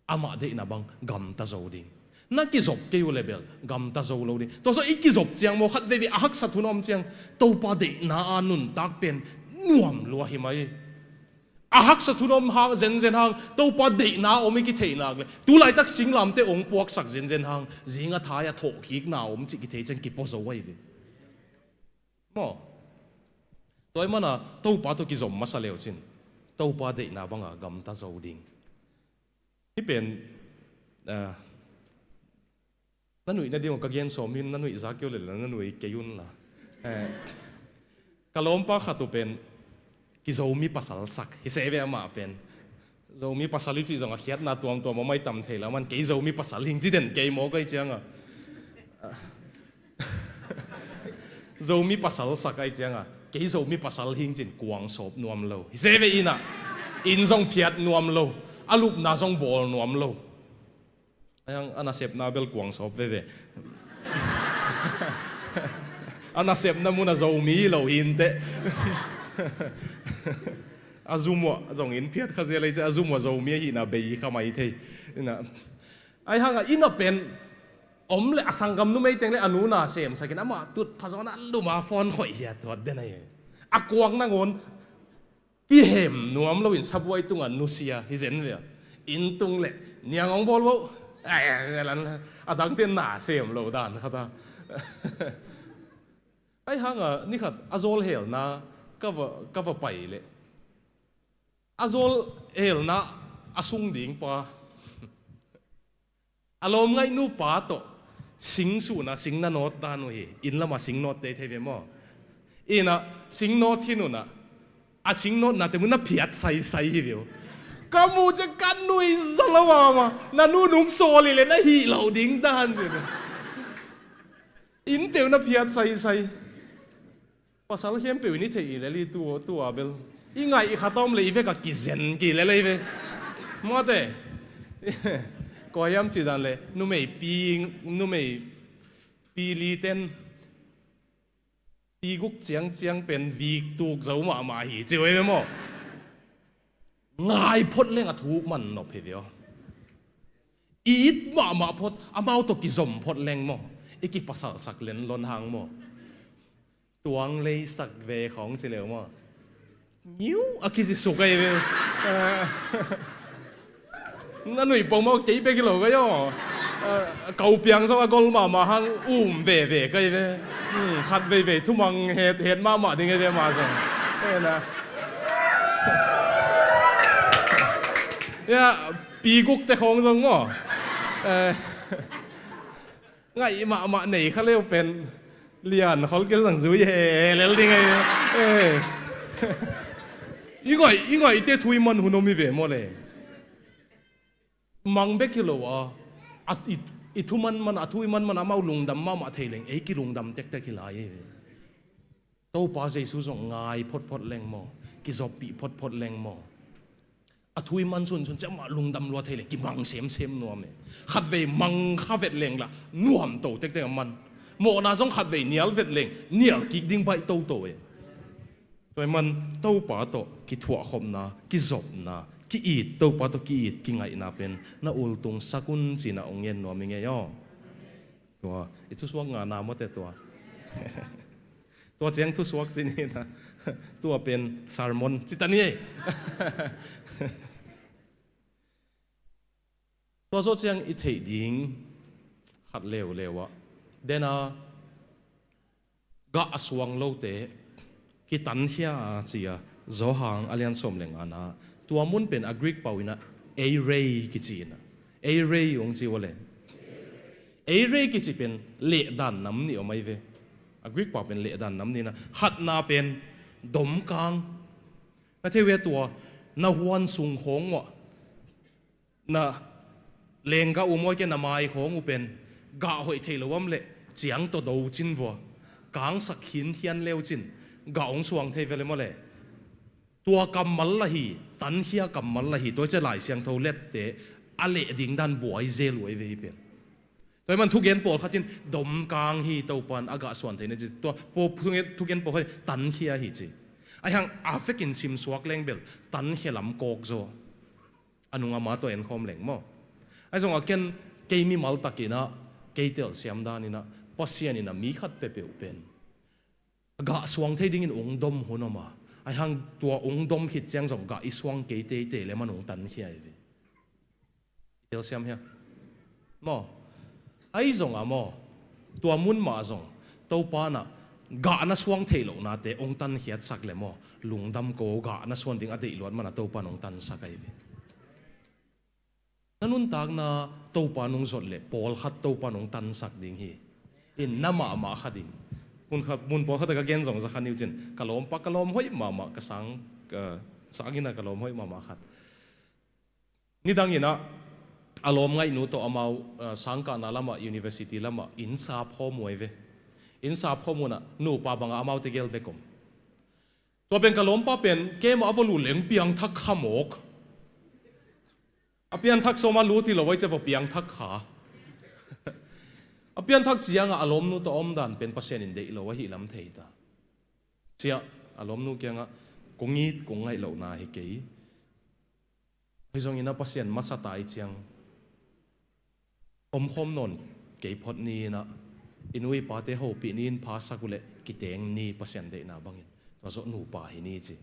ama de na bang gam ta zo ding na ki zop ke level gam ta zo lo ding to so iki zop chiang mo khat ve a hak sa thunom chiang tàu pa de na anun tak pen nuam lo hi mai a hak sa thunom hang zen zen hang tàu pa de na omi ki thei nak le tu lai tak sing lam te ong puak sak zen zen hang zinga thaya tho hik na om chi ki thei chen ki po zo wai ve mo toy mana tàu pa to ki zom ma sa leo chin tàu pa de na banga gam ta zo ding hi penนั่นหนุ่ยนั่นเดียวกับเย็นสมินนั่นหนุ่ยซักเกี่ยวเลยนั่นหนุ่ยเกยุนล่ะกะล้มป้าขัดตัวเป็นกิโซมีภาษาสักฮิเซเวมาเป็นโซมีภาษาลิจิจงอาเขียนนาตัวมันไม่ต่ำเทแล้วมันกิโซมีภาษาลิงจีเด่นเกยโมก็ไอเจียงอ่ะโซมีภาษาสักไอเจียงอ่ะกิโซมีภาษาลิงจินกวางศพนวมโลฮิเซเวอินะอินทรงเพียดนวมโลอาลูกนาทรงบอลนวมโลyang anasep na bel kuang sop ve anasep na muna zo mi lo in te azumwa zong in phiat khaze lai cha azumwa zo mi hi na be kha mai thei na ai hanga ina pen om le asangam nu mei teng le anu na sem sakin ama tut phazona lu ma phone khoi ya thot de nai akwang na ngon ki hem nuam lo in sabwai tunga nusia hi zen le in tung le niang ong bol bo ai lần đang tiền nã xem lâu đàn khát ta ai hang à ní khát azol hel na cover pai le azol hel na asung ding pa alom ngai nu pa to sing su na sing na not ta no hi in lama sing not te the ve mo ina sing not hi nu na a sing not na te mun na phiat sai hi ve kamu je kan nui zalawa ma na nu nung soli le na hi lo ding dan je in teu na phiat sai pasal hem pe ni thei le li tu abel i ngai i khatom le ve ka ki zen ki le ve mo te ko yam si dan le nu mei pi li ten pi guk chiang pen vik tuk zo ma hi je we mo ngài phốt lên à thú mình nộp hết rồi ít mà phốt amao to ki zom phốt lên mo iki pasal sak lên lon hang mo tuang lei sak về khong chỉ leo mo nhiêu aki si suk cái vềนั่นหนุ่ยปองมากี่ไปกิโลก็ย่อเกาเปียงสักกอลมาหางvềก็ยังขัดvềทุ่มังเหตุมาดิ้งก็ยังมาสินะ ya pi guk te khong zong mo ngai ma nei kha leo pen lian khol ke sang zui he le ding ai i ngoi te thui man hu no mi ve mo le mang be kilo a i thu man a thui man amau lung dam ma theileng ei ki lung dam tek tek hilai to pa jesu zong ngai phot leng mo ki zo pi phot leng mo a thui man sun chama lung dam lo thei le ki mang sem nuam me khat ve mang kha vet leng la nuam to tek man mo na jong khat ve nial vet leng nial ki ding bai to e toy man to pa to ki thua khom na ki zop na ki it to pa to ki it ki ngai na pen na ul tung sakun china ongyen no mi nge yo to itu suak nga na mo te to to cheng thu suak chin ni na to pen sermon chitaniตัวโซเชียงอิทธิดิ่งขัดเลววะเดน่ากะสวงโลเตกิตันเฮียเสียโจหังอเลียนสมเลงอานะตัวมุนเป็นอักริกเปาวินะเอเรย์กิจีนะเอเรย์องจีวะเลยเอเรย์กิจีเป็นเละดันน้ำนี่เอาไม่เวอักริกเปาเป็นเละดันน้ำนี่นะขัดนาเป็นดมกลางนั่นเทเวตัวนาฮวนสุงหงวะ na lenga umoi ke namai khong upen ga hoi theilowam le chiang to do chin vo kang sak hin hian leo chin ga ong suang thei vele mo le tua kamal la hi tan hia kamal la hi toi che lai siang tho let te ale ding dan boy zel wei ve pen toi man thugen pol khatin dom kang hi to pan aga suan theine ji to po thugen po tan hia hi chi ai hang afekin sim suak leng bel tan helam kok zo anunga ma to en khom leng mo ai zong aken keimi mal takina keitel siam danina pasianina mi khat pe pe pen ga suang thei ding in ong dom honoma ai hang tua ong dom khit chang zong ga iswang ke te le manong tan hi ai ve tel siam hia mo ai zong amo tua mun ma zong to pa na ga na swang thei lo na te ong tan hiat sak le mo lungdam ko ga na swan ding ate ilon mana to pa nong tan sakai ve nanun tag na to pa nong zot le pol khat to pa nong tan sak ding hi in nama ma khading mun pol khat ka gen zong za khaniu chin kalom hoi ma ka sang sangina kalom hoi ma khat ni dang ina alom ngai nu to amau sangka na lama university lama in sa pho moi ve in sa pho mu na nu pa banga amau te gel bekom to ben kalom pa pen ke ma avolu leng piang thak khamok apian thak soma lu ti lowai che vo piang thak kha apian thak chianga alom nu to om dan pen pasien in dei lo hi lam thei ta chia alom nu kyanga kongi kongai lo na hi ke hizong ina pasien masa tai chiang om khom non ke phot ni na inui pa te ho pi nin pha sakule ki teng ni pasien de na bangin to zo nu pa hi ni chi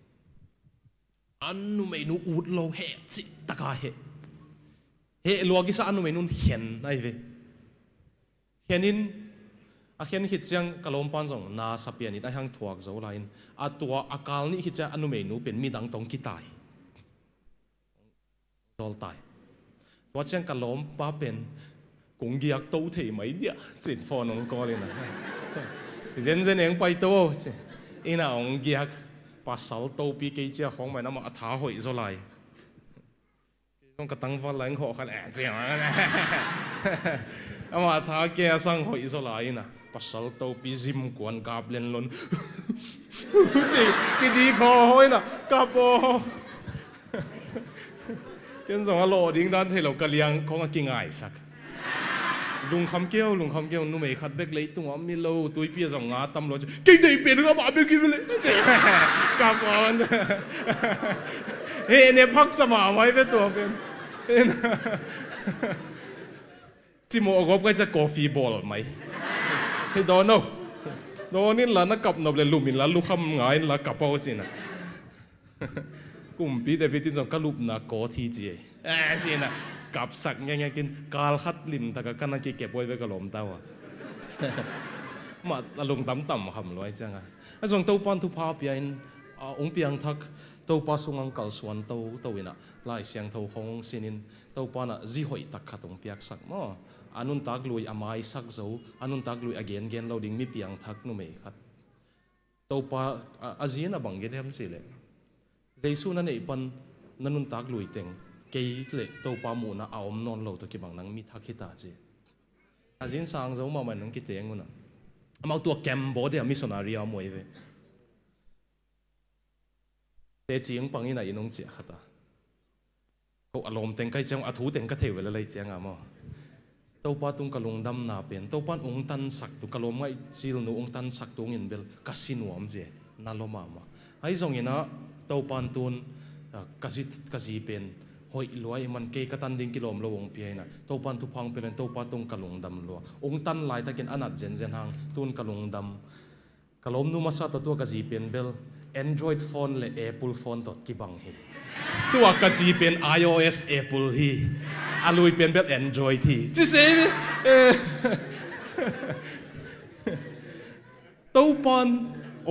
anu me nu ut lo he chi taka he lo gi sa anu me nun hian nai ve hianin a hian hit chang kalom pan jong na sapian it a hang thuak zo lain a tua akal ni hit cha anu me nu pen mi dang tong ki tai dol tai to chang kalom pa pen cũng giặc tâu thì mấy địa chuyện phò nó có lên à dân dân em bay tâu chứ ina ông giặc ba sáu tâu bị cái chia không mà nó mà thả hội rồi lại không có tăng vào lãnh họ khai chứ mà thả kia sang hội rồi lại nè ba sáu tâu bị zim quan cáp lên luôn chỉ cái đi khó hội nè cáp ô cái dòng lò đinh đan thì lộc cái liang không có kinh ngại sắc lùng khăm kêu nu mày khát bếc lấy tung ấm mi lâu tôi bia dòng ngã tâm lo cái này biển nó bảo biết cái gì cảm ơn hey này phắc sao mà mấy cái tuổi bên chỉ một góc cái coffee ball mày hey đó no đó nên là nó cặp nộp lên lùm mình là lục khăm ngái là cặp bao nhiêu nè cũng biết để biết rằng cái lùm là có thi gì gì nè cặp sạc nghe kinh cào khát lim ta cái căn kia kẹp với cái lồng tao à mà lồng tắm tắm hầm loại chăng à cái dòng tàu pan thu phá biển ông biển thắc tàu pa sung ang kal suan tàu ina lại siang tàu không sinin tàu pan à di hội tak khát ông piak sak mo anun tak lui amai sak zo anun tak lui again gen loading mi piang thak nu mei khat tàu pa azina bang gen hem si le jaisu na nei pan nanun tak lui teng cái lệ tàu pa mu na aom non lo to ki bang nang mi thak hita chi azin sang zo ma man nang ki teng una amau tua Cambodia missionary a moi ve te chiang pangina inong chia khata ko alom teng kai chang athu teng ka thei wela lai chiang amo tàu pa tung kalung dam na pen tàu pan ong tan sak tu kalom ngai chil nu ong tan sak tung in bel kasinuam je na lo ma ai zong ina tàu pan tun kazi pen hoi luai man ke katan ding kilom lo ong pi na to pan tu phang pen to pa tung kalung dam lo ong tan lai takin anat zen hang tun kalung dam kalom nu masa to ka ji pen bel Android phone le Apple phone to ki bang hi tua ka ji pen iOS Apple hi alui pen bel Android hi chi se to pan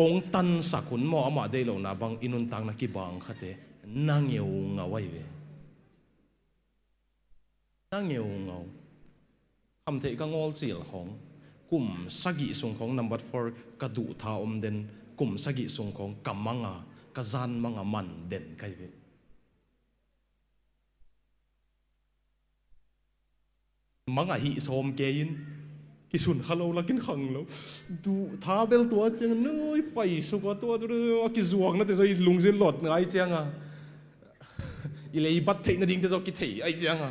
ong tan sakun mo ama de lo na bang inun tang na ki bang khate nang yeu ngawai ve nang nhiều ngầu hầm thể các ngol chỉ là khong cùng sagi sung khong number 4 ka du tha den cùng sagi sung khong kamanga ka zan manga man den kai ve manga hi som ke in ki sun khalo la kin khang lo du tha bel tua chang noi pai su ko tua tu ki zuang na te zo lungzin lot ngai chang a i lei bat thei na ding te zo ki thei ai chang a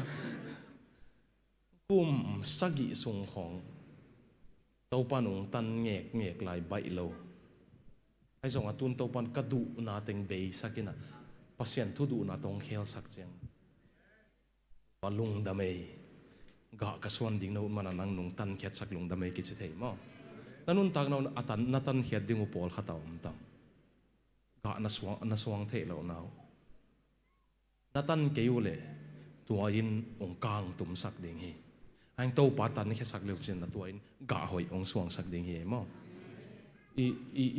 kum sagi sung khong tau panung tan ngek ngek lai bai lo ai zong atun tau pan kadu na teng bei sakina pasien thu du na tong khel sak chang palung da mei ga ka suan ding no mana nang nung tan khet sak lung da mei ki chi thei mo tanun tak no atan na tan khet ding upol khata tam ga na suang thei lo naw na tan ke ule tua in ong kang tum sak ding hi anh tàu pa tan khe sak leu chin na tua in ga hoi ong suang sak ding hi mo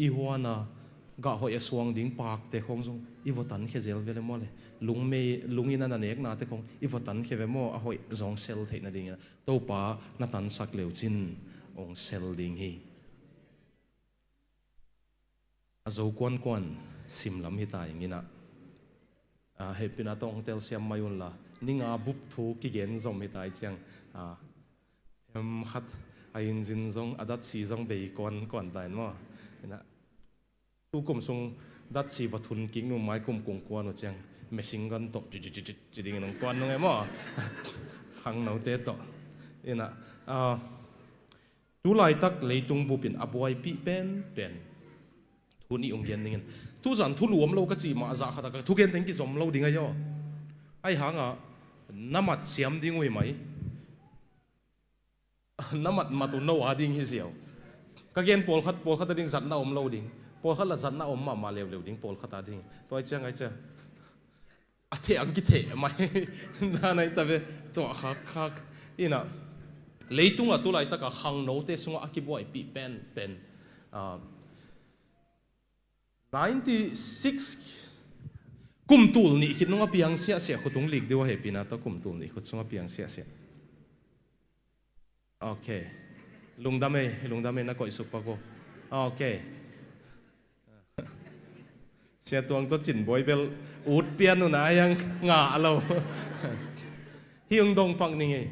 i huana ga hoi suang ding pak te khong sung i votan khe zel vele mo le lungin na nek na te khong i votan khe ve mo a hoi zong sel thei na ding to pa na tan sak leu chin ong sel ding hi a zo kwan sim lam hi ta ingina a hepina tong tel siam mayun la ninga bup thu ki gen zom hi tai chang a hat ain zin zong adat si zong bei kon dai mo na tu kum sung dat si wathun king nu mai kum kong kwan no chang machine gun to chi ding nong kwan no mo khang no te to ina tu lai tak leitung bu pin aboi pi pen thu ni ong gen ning tu zan thu luam lo ka chi ma za khata ka thu gen teng ki zom lo ding ayo ai hanga namat siam ding oi mai namat matu no ading hi siao ka gen pol khat ding zat na om lo ding pol khat la zat na om ma lew ding pol khat ding toi chang ai cha a the ang ki the mai na nai ta ve to khak ina leitung a tu lai ta ka khang no te sunga akiboi pi pen 96 kum tul ni khit nunga piang sia khutung lik dewa he pina ta kum tul ni khut sunga piang sia okay lungdame na ko isuk pa ko okay sia tuang to chin boy bel ut pian nu na yang nga alo hiung dong pang ni nge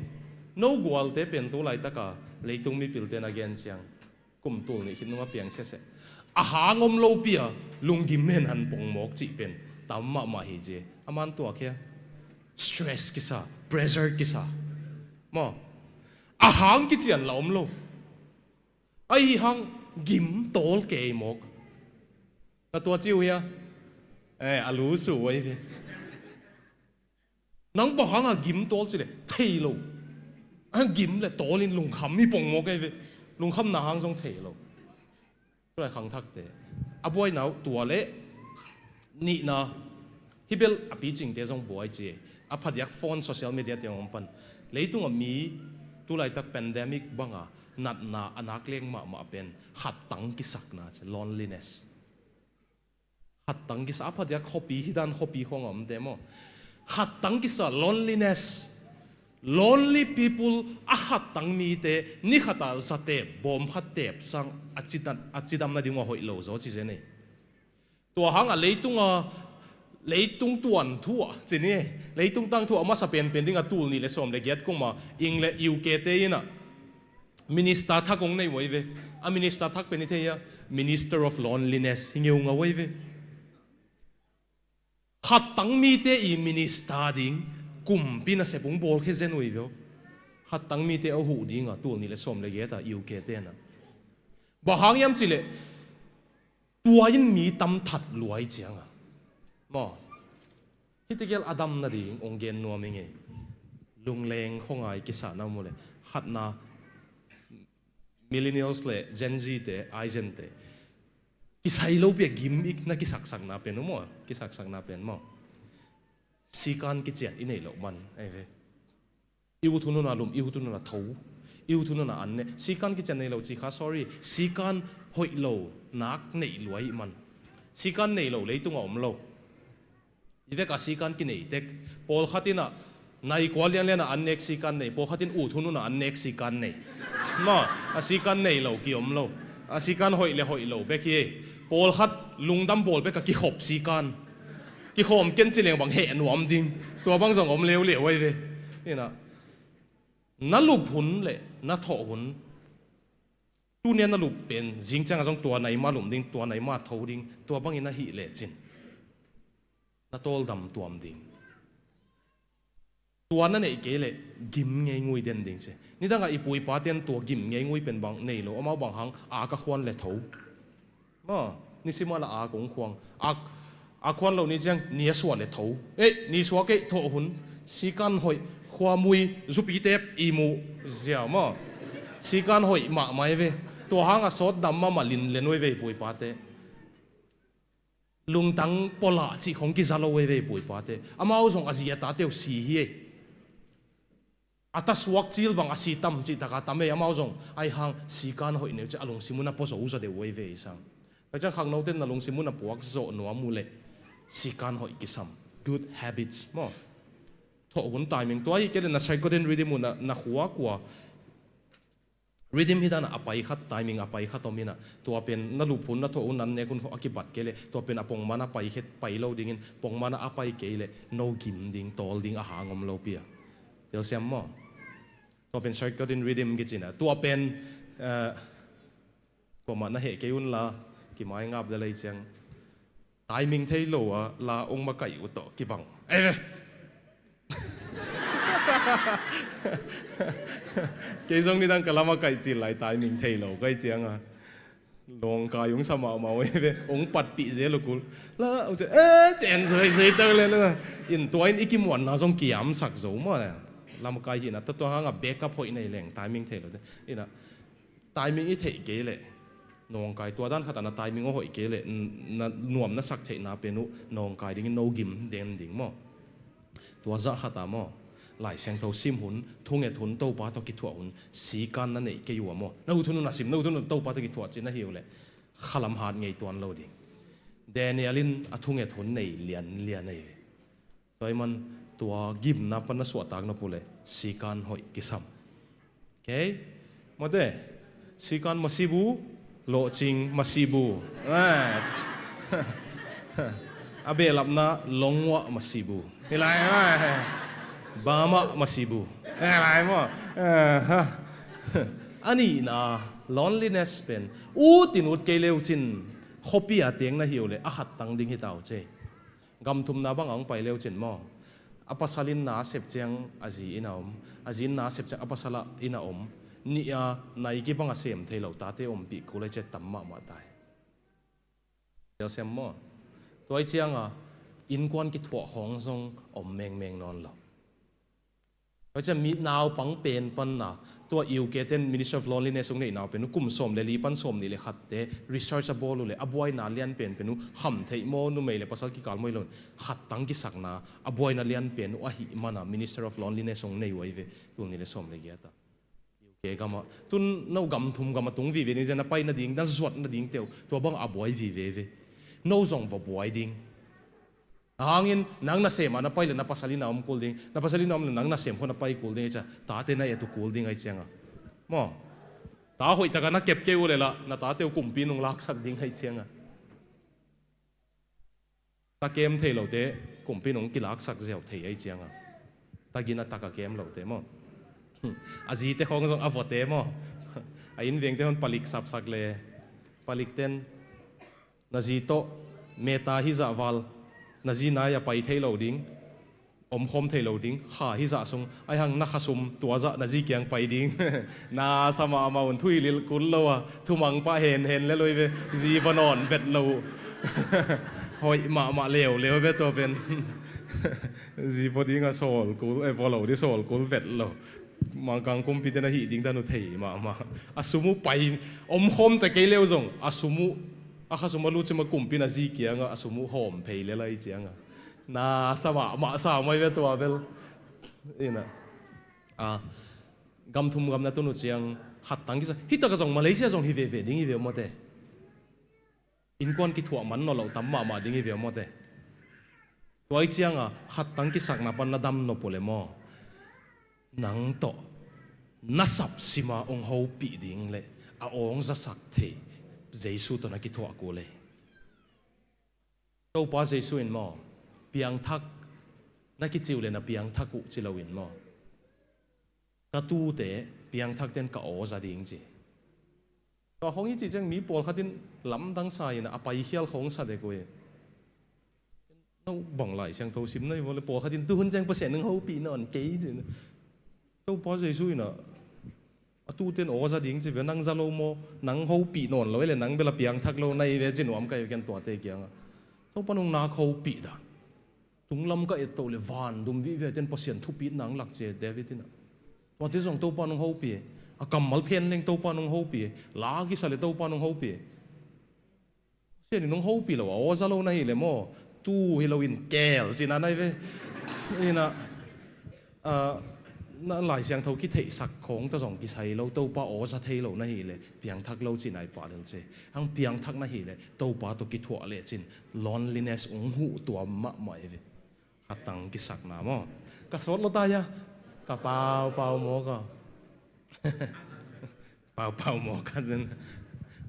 no gwal te pen tu lai ta ka leitung mi pil te na gen chiang kum tul ni khit nunga piang sia a hangom lo pia lungim men han pong mok chi pen tamma ma hi je aman to khe stress kisa pressure kisa mo a hang ki chian lom lo ai hang gim tol ke mok ka to chiu ya alu su wai ve nang ba hang a gim tol chi le thei lo a gim le tolin lung kham mi pong mok ai ve lung kham na hang song thei lo rồi khang thắc te aboi nau tua le ni na hibel api ching te jong boy chi a phadiak phone social media te ong pan leitung a mi tu lai tak pandemic banga nat na anak leng ma pen khat tang ki sak na loneliness khat tang ki sa phadiak khopi hidan khopi khong am te mo khat tang ki sa loneliness lonely people a khat tang mi te ni khata zate bom khat tep sang achidam na dingwa hoi lo zo chi je nei to hang a leitung tuan thua chini leitung tang thua ma sa pen ding a tul ni le som le get kung ma ing le uk te ina minister thakong nei woi ve a minister thak pen the ya minister of loneliness hingeu nga woi ve khat tang mi te i minister ding kum pina se pung bol khe zen oi ve khat tang mi te a hu ding a tul ni le som le get a uk te na ba hang yam chi le tuain mi tam that luai chiang a mo hitigel adam na ding ongen no minge lungleng khongai ki sa na mo le khat na millennials le gen z te aizen te ki sai lo pe gim ik na ki sak na pen mo ki sak na pen mo sikan ki chen inei lo man ai ve iu thunu na lum iu thunu na thau iu thunu na an ne sikan ki chen nei lo chi kha sorry sikan hoi lo nak nei luai man sikan nei lo leitung om lo ive ka sikan ki nei tek pol khatina nai kwalian le na an nek sikan nei pol khatin u thunu na an nek sikan nei ma a sikan nei lo ki om lo a sikan hoi lo be ki pol khat lungdam bol be ka ki khop sikan ki khom ken chileng bang he nuam ding to bang jong om lew wai ve ina na lup hun le na tho hun tu nen na lup pen jing chang azong tua nai ma lum ding tua nai ma tho ding tua bang ina hi le chin na tol dam tuam ding tua na nei ke le gim ngei ngui den ding che ni danga ipui pa ten tua gim ngei ngui pen bang nei lo amao bang hang a ka khwan le tho ma ni sima la a kong khwang a khwan lo ni chang ni aswa le tho ni swa ke tho hun si kan hoi khwa mui zupi tep imu zia ma si kan hoi ma mai ve to hang a sot dam ma lin lenoi ve pui pa te lung tang pola chi khong ki zalo ve pui pa te amao zong azia ta te si hi ata suak chil bang asi tam chi taka tame amao zong ai hang si kan hoi ne cha alung simuna po zo za de we ve sang ka chang khang no ten na lung simuna puak zo no amule si kan hoi ki sam good habits mo tho hun timing to ai ke na psychoden rhythm na khuwa kwa rhythm hidan apai khat timing apai khat omina to pen na lu phun na tho unan ne kun akibat kele to pen apong mana pai het pai lo dingin pong mana apai kele no gim ding tol ding a hangom lo pia tel siam mo to pen circadian rhythm gi china to pen ko ma na he ke un la ki mai ngap da lai chang timing thei lo la ong ma kai u to ki bang cái giống như đang cái lama cái gì lại tại mình thấy lâu cái tiếng à lòng cả yung sama mau ấy ông bắt bị dễ lúc cún là ông chơi chèn rồi tao lên nữa in tuổi in kim muộn nó giống kiếm sặc dấu mà làm cái gì nè tôi hàng à backup hội này lẻng tại mình thấy rồi đấy in à tại mình ít thấy cái lệ nong cái tua đan khát là tại mình hội cái lệ na nuông na sắc thấy na bên nong cái đi no gim đen đỉnh mà tua dạ khát à mà lại sang thâu sim hun thung et hun tàu ba tàu kỹ thuật hun sĩ canนั่นเองกี่อยู่มั้งนู่นทุนน่ะsimนู่นทุนตาวba tàu kỹ thuậtจีน่าหิวเลยขลัมหาดไงตัวนั้นเราดิเดนิเอลินอทุ่งet hunในเลียนนี่ตัวมันตัวกิมนับปนสวดตากนับพูเลยsĩ canหอยกิซัมโอเคมาเด้sĩ canมาซิบูโลจิงมาซิบูอาเบลับนะลงวะมาซิบูเฮ้ยไรBama masibu. Ay mo. Ani na loneliness pen. Tinut kay leo chin. Khopi ateng na hiyo le. Ahat tang ding hitaw che. Gam tum na bang ang pay leo chin mo. Apasalin na sep chang azi inaom. Azin na sep chang apasala inaom. Niya naiki bang asem thay lau tate pi kulay che tamma matay. Yel sem mo. Tuay chang in kwan ki thua hong song meng non lau. เขาจะมีนาวปังเป็นปันนะตัวอิวเกตัน Minister of Loneliness ตรงนี้นาวเป็นนุกุมสมเลยลีปันสมนี่เลยขัดเตะ researchable เลยอบวยนาเลียนเป็นนุขำเทยโมนุไม่เลยภาษากิการไม่ลงขัดตั้งกิสักนาอบวยนาเลียนเป็นว่าหิมันนะ Minister of Loneliness ตรงนี้ไว้เวตัวนี้เลยสมเลยเกียรติอิวเกกามาตุนน่ากำทุ่มกำมาตรงวิเวนี่จะนับไปนาดิ่งนั่นสวดนาดิ่งเตียวตัวบังอบวยวิเวน่าส่งว่าบวยดิ่งhangin nang nasem na pai le na pasali na kulding na pasali na nang nasem ko na pai kulding cha ta te na etu kulding ai chenga mo ta hoi ta na kep ke ule la na ta te kumpi nung lak sak ding ai chenga ta kem thei lo te kumpi nung ki lak sak zeu thei ai chenga ta gina ta ka kem lo te mo azi te khong jong avote mo ain veng te hon palik sap sak le palik ten na ji to meta hi za wal na zina ya pai thei lo ding khom thei lo ding kha hi za sung ai hang na khasum tua za na zi kyang pai ding na sama ma un thui lil kul lo thumang pa hen le loi ve zi banon vet lo hoi ma leo ve to pen zi poding a sol kul e follow di sol kul vet lo mang kang kum pi te na hi ding ta nu thei ma asumu pai khom te ke leo zong asumu akasuma lu cima kumpi na zi kia nga asumu hom pei le lai chia nga na sama ma sa mai ve to abel ina gam thum gam na tu nu chiang hat tang ki sa hita ka jong Malaysia jong hi ve ding hi ve mo te in kon ki thua man no lo tam ma ding hi ve mo te toi chiang hat tang ki sak na pan na dam no pole mo nang to na sap sima ong ho pi ding le ong za sak the Giêsu to na ki thua ko le to pa Giêsu in mo piang thak na ki chiu le na piang thaku chilawin mo cả tu tế piang thắc tên cả ô gia đình gìก็ของอีจีจังมีปอลขัดินล้ำตั้งสายนะอภัยเขียลของสัตว์เด็กเว้ยเราบังไหลเสียงโทซิมนั่นว่าเลยปอลขัดินตู้หุ่นจังเปอร์เซ็นต์หนึ่งเขาปีนอนเก๋จีนะตู้ปอใจช่วยนะตู้เต้นโอ้ซาดิ้งจีเวนังซาโลโมนังเขาปีนอนแล้วเลยนังเวลาเปียงทักเราในเวจินวมกันกันตัวเตะเกียงตู้ปนงนาเขาปีด่านตุงลำก็เอตโตเลวานดุมวิเวเต้นเปอร์เซ็นต์ทุปีนังหลักเจเดวิดนะว่าที่ส่งตู้ปนงเขาปีกำมัลเพนเล่งตู้ปานงฮูปีลากิสเลตู้ปานงฮูปีเสียนี่นงฮูปีแล้วว่าโอ้ซาโลนั่นเลยมั้งตู้ฮิโลวินแก่ลสินะนั่นเว้ยนี่นะนั่นหลายเสียงเท่าคิดเทสักของตัวสองกิสัยเราตู้ปาโอ้ซาเทโลนั่นเลยเพียงทักเราจินไอปาเดลเจทั้งเพียงทักนั่นเลยตู้ปาตัวกิถัวเลยจิน loneliness องหูตัวมะไม่เว้ยขัดตังกิสักน้ำมั้งกระสดเราตายะกระเป๋าเปล่าหมอก็เปล่าหมอกันจน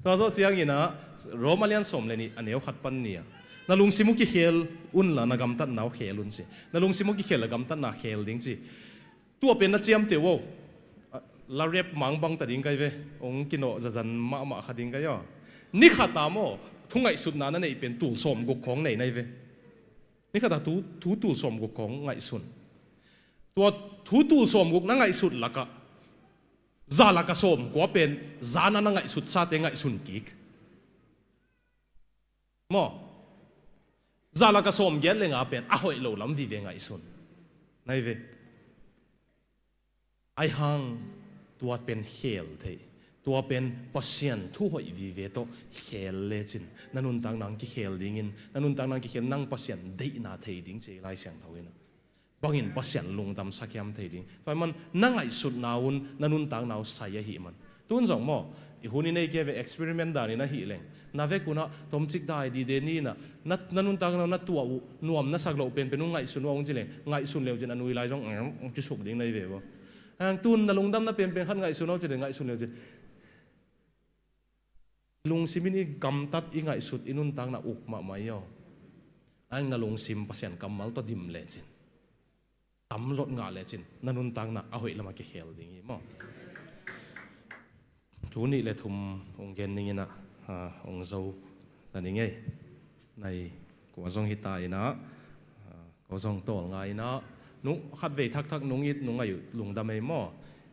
ตอนนี้เสียงอีนะโรมาเลียนสมเลยนี่อันนี้เขาขัดปันเนี่ยนั่นลุงซิมุกิเขลอุ่นละนักกำตัดหนาวเขลุนสินั่นลุงซิมุกิเขลละกำตัดหนาเขลดิ้งสิตัวเป็นนักเจียมเต๋อลาเรียบมังบังตัดดิ้งไงเว้องกินโอจะจันมาขัดดิ้งไงย่อนี่ขัดตามโอทุ่งไงสุดนั้นนั่นเองเป็นตู้สมกุกของไหนเว้นี่ขัดตาตู้สมกุกของไงสุดตัวตู้สมกุกนั่งไงสุดละก็ซาลากระสมก็เป็นซานั่งไงสุดซาเตงไงสุนกิกมอซาลากระสมเย็นเลยงาเป็นอ้อยโลลำดีเวงไงสุนนายเวไอหังตัวเป็นเฮลเทตัวเป็นปัสยันทุหอยวิเวโตเฮลเลจินนั่นนุ่นต่างนังกิเฮลดิ้งินนั่นนุ่นต่างนังกิเฮลนั่งปัสยันได้นาเทดิ้งเจไลเสียงเท่านั้นบางอินปัสยันลงตำสักยามเทดิ้งตอนมันนั่งไอสุดนาวุนนั่นนุ่นต่างนาวใส่ยหิมันตุนสองหม้ออีหุ่นนี่ในเกมเอ็กซ์เพร์เมนต์ด่านี่นะหิเลงนาเวกุนะตมจิกได้ดีเดนี่นะนั่นนุ่นต่างนาวนัดตัวนวมนัดสักโลเป็นนุ่งไงสุนว่าองจิเลงไงสุนเลวจินอนุวิไลจงจะสุกดิ้งในเวบตุนนั่นลงดำนั่นเป็นขั้นไงสุนเอาจิเลงไงสุนเลวจิลุงซิมินี่กำตัดอีไงสุดอินุนต่างน่ะอุกมาไม่ย่ออันนั่นลุงซิมปัสยันกำมัลตัวดิมเลจินตำรถงาเลจินนั่นนุ่นต่างน่ะเอาเหละมาเกี่ยวดิ้งมั้งทุนนี่เลยทุ่มองเกนนี่นะองเจ้าแต่นี่ไงในกัวซงฮิตายนะกัวซงตัวไงนะนุขัดเวทักนุงยิดนุงอายุลุงดำไม่มั่ว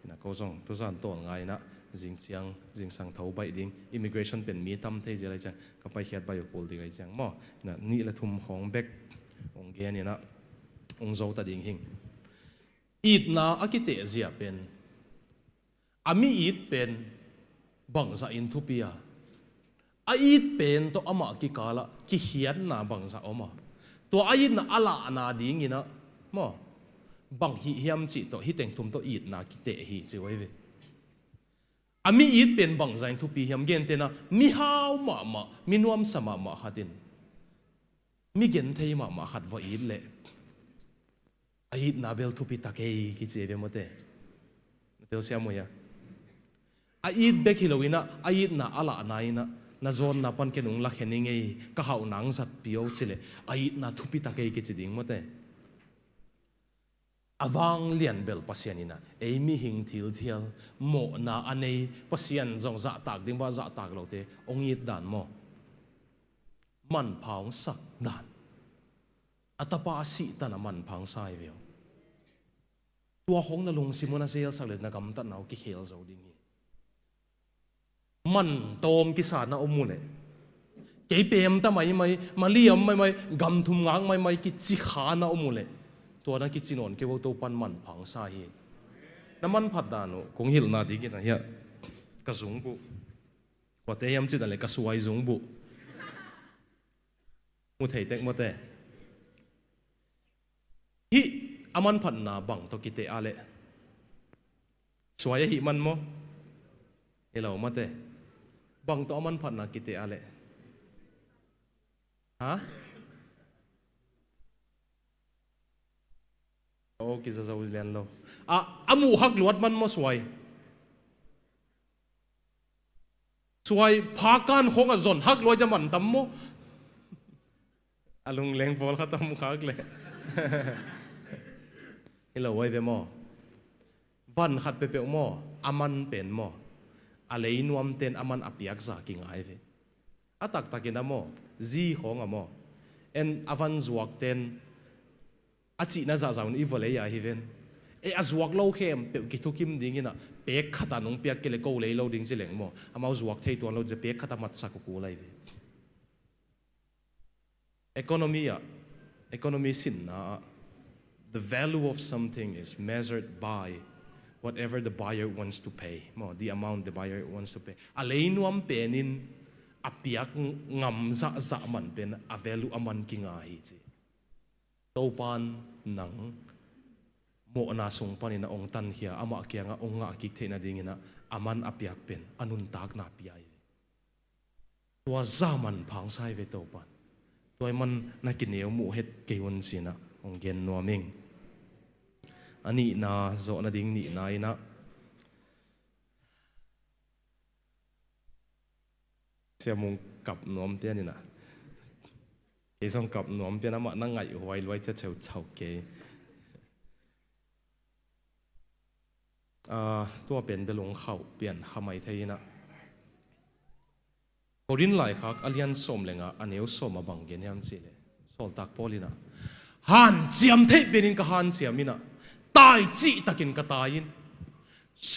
นะกัวซงตัวสันตัวไงนะจิงเชียงจิงสังเทาใบดิ้ง immigration เป็นมีตั้มเที่อะไรจังก็ไปเขียนใบโพลดีไงจังมั่วนะนี่เลยทุ่มของเบกองเกนนี่นะองเจ้าตัดดิ้งหิงอีดนาอากิเตเซียเป็นอามีอีดเป็นบังซาอินทุปียอีดเป็นตัวอามากิกาละกิเฮียนนาบังซาอมาตัวอีดนาอาลานาดิ้งนะมั่วบังฮิเฮียมจิตัวฮิเต็งทุ่มตัวอีดนากิเตฮิจิไว้เวอามีอีดเป็นบังซาอินทุปีเฮียมเกนเตนะมีฮาวมามีนวมสมาขัดินมีเกนเทยมาขัดว่าอีดเล่อีดนาเบลทุปีตะเกยกิเจเวมเตเตลเซียมวยอีดเบกฮิโลวินะอีดนาอาลานายนะนาโซนนาปันเกนุงลักเฮนิงเอก็เขาหนังสัตว์พิโอชิเลอีดนาทุปีตะเกยกิจดิ่งมเตอวังเลียนเบลปัสยานินะมีหิงทิลเทียลโมนาอันนี้ปัสยานจงจะตากดิ่งว่าจะตากเราเตองอีดด่านโมมันพาวสักด่านอัตปาสิตานามันพังไซเวียวตัวของนลุงซิมอนาเซลสักเล็ดนักกำตัดนาวกิเฮลเจ้าดิ้งมันโตมกิสานาอมุเลเก็บเปี่ยมตาไม่มาเลี้ยมไม่กำทุ่มงางไม่กิจิขานาอมุเลตัวนั้นกิจินอนเก็บตัวปันมันพังไซน้ำมันผัดดานุคงหิลนาดีกินนะเฮียกระสุงบุว่าแต่ยามจิตอะไรกระสวยสุงบุมุเทเต็กมุเตฮิอามันผัดนาบังตัวกิเตอาเลสวยฮิมันมั้งเฮลามาเตบังตัวอามันผัดนากิเตอาเลฮะโอ้กิจจะวิเลียนโลอามูฮักลวดมันมาสวยพาการของอจนฮักลอยจะมันตั้มโมลุงเลี้ยงพอลเขาตั้มฮักเลยเฮลาไว้เวมอ ban khat pe pe mo aman pen mo alei nuam ten aman apiak za ki ngai ve atak takin amo zi khong amo en avan zuak ten achi na za zaun ivole ya hiven e azuak lo khem pe ki thukim dingina pe khata nong piak ke le ko le lo ding chileng mo amau zuak thei ton lo je pe khata mat sa ku lai ve economy sin na the value of something is measured by whatever the buyer wants to pay mo the amount the buyer wants to pay aleinuam penin apiak ngam za za man pen a value aman kinga hi chi topan nang mo na sung panin na ong tan hia ama kya nga ong nga ki theina dingina aman apiak pen anun tak na piai tua zaman phang sai ve topan toy man na kineu mu het keun sina ong gen noming ani na zo na ding ni na ina siamung kap nom te ni na e song kap nom pe na ma na ngai hoi loi cha cheu chau keตัวเป็นเบลงเข้าเปลี่ยนขมายเทียนะพอรินไหลคักอเลียนสมเลยงะอันนี้สมมาบังเกณฑ์ยามสิเลยสอลตักพอลินะฮันเจียมเทเป็นอินกับฮันเจียมินะตายจีตะกินกับตายิน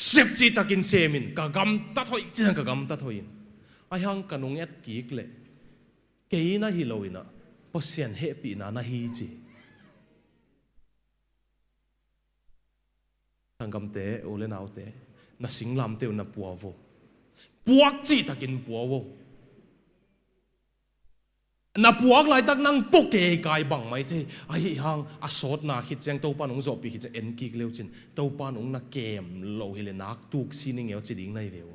เสพจีตะกินเซมินกับกำตัดหอยจีกับกำตัดหอยินไอ้ฮังกันนงเอ็ดกีกเลยเกย์น่าฮิโลวินะพอเสียนเฮปีน่าฮีจีทางกำเตะโอเลนเอาเตะน่าสิงลำเตะน่าปัวโวปัวจีตะกินปัวโวน่าปัวไหลตักนั่งปกเกยกายบังไม่เทไอ้ฮังอาสดน่าคิดจังตัวปานงจบปีคิดจะเอ็นกิกเลี้ยวจินตัวปานงน่าเกมโลหิเลนักตุกซีนิงเอวจิดิ่งในเวว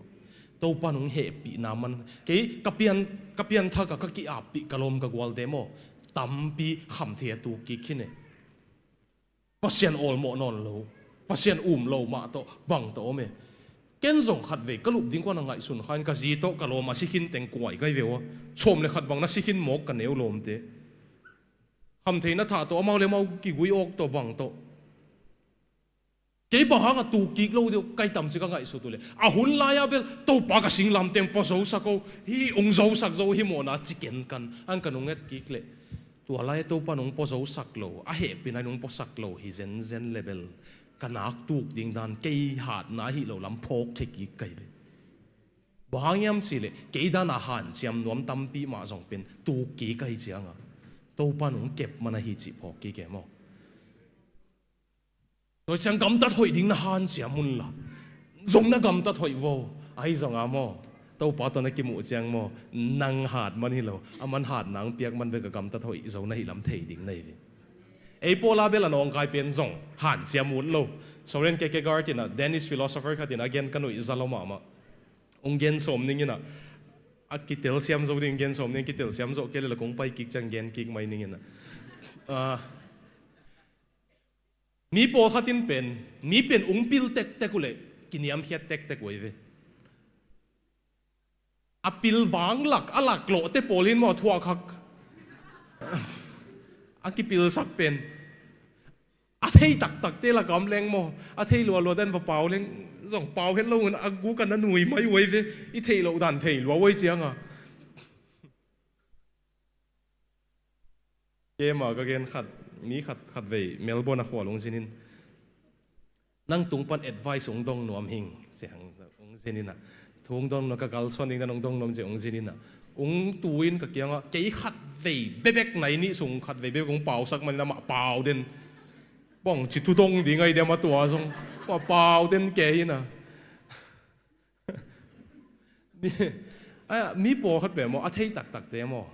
ตัวปานงเฮปีนามันเกยกับเปียนทักกับกีอาปีกะลมกับวอลเดโมตั้มปีขำเทียตุกิคินเน่พอเสียนโอลโมนอนโลภาษาโลมาโตบังโตเมเกณฑ์ส่งขัดเวกลุบดิ้งกว่านังไงสุนขันกะจีโตกะโลมาสิกินเต็งกวยก็เววชมเลยขัดบังนักสิกินหมกกันเนวลมเตคำเทนัทธาโตเอามาเลยมากิกุยออกโตบังโตเก็บบังอ่ะตูกิกโลเดียวไกต่ำสิก็ไงสุดเลยอาหุ่นลายเบลโตปากกสิงลำเต็งปะโซสักโกฮีองโซสักโซฮิโมนาจิเกนกันอันกันนงเอ็ดกิกเลยตัวลายโตปานงปะโซสักโลอาเหตุเป็นไอ้นงปะสักโลฮิเซนเลเบลกันนักตุกดิ่งดันเกยหาดนาฮิโลลำพกเทกิไกเลยบางยามสิเลยเกยดานอาหารเสียมนวมตั้มปีมาส่งเป็นตุกกีไกเจียงอ่ะตัวปานงเก็บมันฮิจิพกกีแกมอโดยจังกำตัดหอยดิ่งนาหารเสียมุนละส่งนักกำตัดหอยโวไอ้ส่งอามอตัวปาตอนนักกิมุเจียงมอนังหาดมันฮิโลอามันหาดนังเปียกมันเป็นกำตัดหอยส่งนาฮิลำเทดิ่งในไอ้พวกลาเบลนองกายเป็นส่งหันเสียมุนโลโซเรนเกเกการ์ตินะเดนิสฟิโลโซเฟอร์ขัดินะเกนกันอุอิซาโลมามาองเกนสมนิ่งนะอากิเตลเซียมโซดิ่งเกนสมนิ่งกิเตลเซียมโซเกลละคงไปกิกจังเกนกิกไม่นิ่งนะมีโปขัดินเป็นองปิลเต็กเต็กุเลยกินยามเฮียเต็กเต็กไว้เวอปิลวางหลักอลักโลเตโปลินมอทัวคักอากิปิลสักเป็นอาเทยตักเตละกำแรงโมอาเทยลัวเดินเปล่าเล่งส่งเปล่าเห็นเราเงินอากูกันนั่นหนุ่ยไม่ไว้เว้ยอีเทยเราดันเทยลัวไว้เจียงอ่ะเกมอ่ะก็เกณฑ์ขัดเว้ยเมลเบิร์นหัวลงสินินนั่งตุงปันแอดไวส์องดงหนวมหิงเสียงองสินินอ่ะทุงดงนักกัลส่วนนี้นั่งดงหนวมเจียงองสินินอ่ะองตูอินกับเกียงอ่ะเกยขัดเว้ยเบ๊กไหนนี่ส่งขัดเว้ยเบ๊กของเปล่าสักมันละมาเปล่าเด่นบ้องจิตทุดงดีไงเดี๋ยวมาตัวส่งว่าเปล่าเด่นเกยน่ะนี่ไอ้มีโปขัดแบบมั้งอาเทยตักเตะมั้ง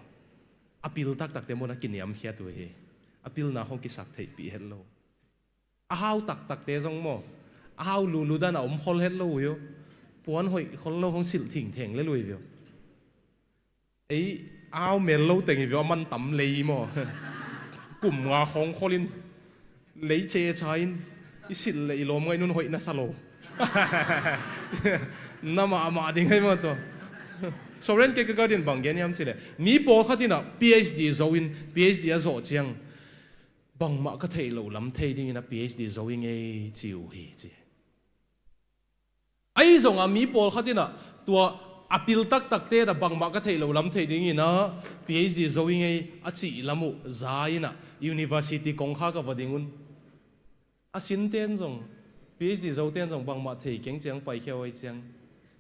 อาปิลตักเตะมั้งนักกินยำเขียตัวเฮอาปิลน่ะห้องกิสักเทยปีเฮลโลอาฮาวตักเตะส่งมั้งอาฮาวลูด้านอมคอลเฮลโลอยู่ปวนหอยคอลโลของสิลถิงเถงเลยลุยอยู่ไอ้อ้าวเมลโลแต่งอยู่ว่ามันต่ำเลยมั้งกลุ่มงาของคอลินเลยเจชายอิสิเลยลมไงนุ่นหอยน่าสโลน้ำมาดิ่งให้มาตัวโซเรนเกก็ดินบังเกนยามสิเลยมีโปขัดินะ PhD โซวิน PhD โซเจียงบังมาก็เทโลลำเทดิ่งนะ PhD โซวินไอจิวเฮจี ai zong a mi pol khatina tua apil tak tak te da bangma ka thei lo lam thei ding ina PhD zoing ei achi lamu zaina university kong kha ka wadingun asin ten zong PhD zo ten zong bangma thei keng chang pai kheu ai chang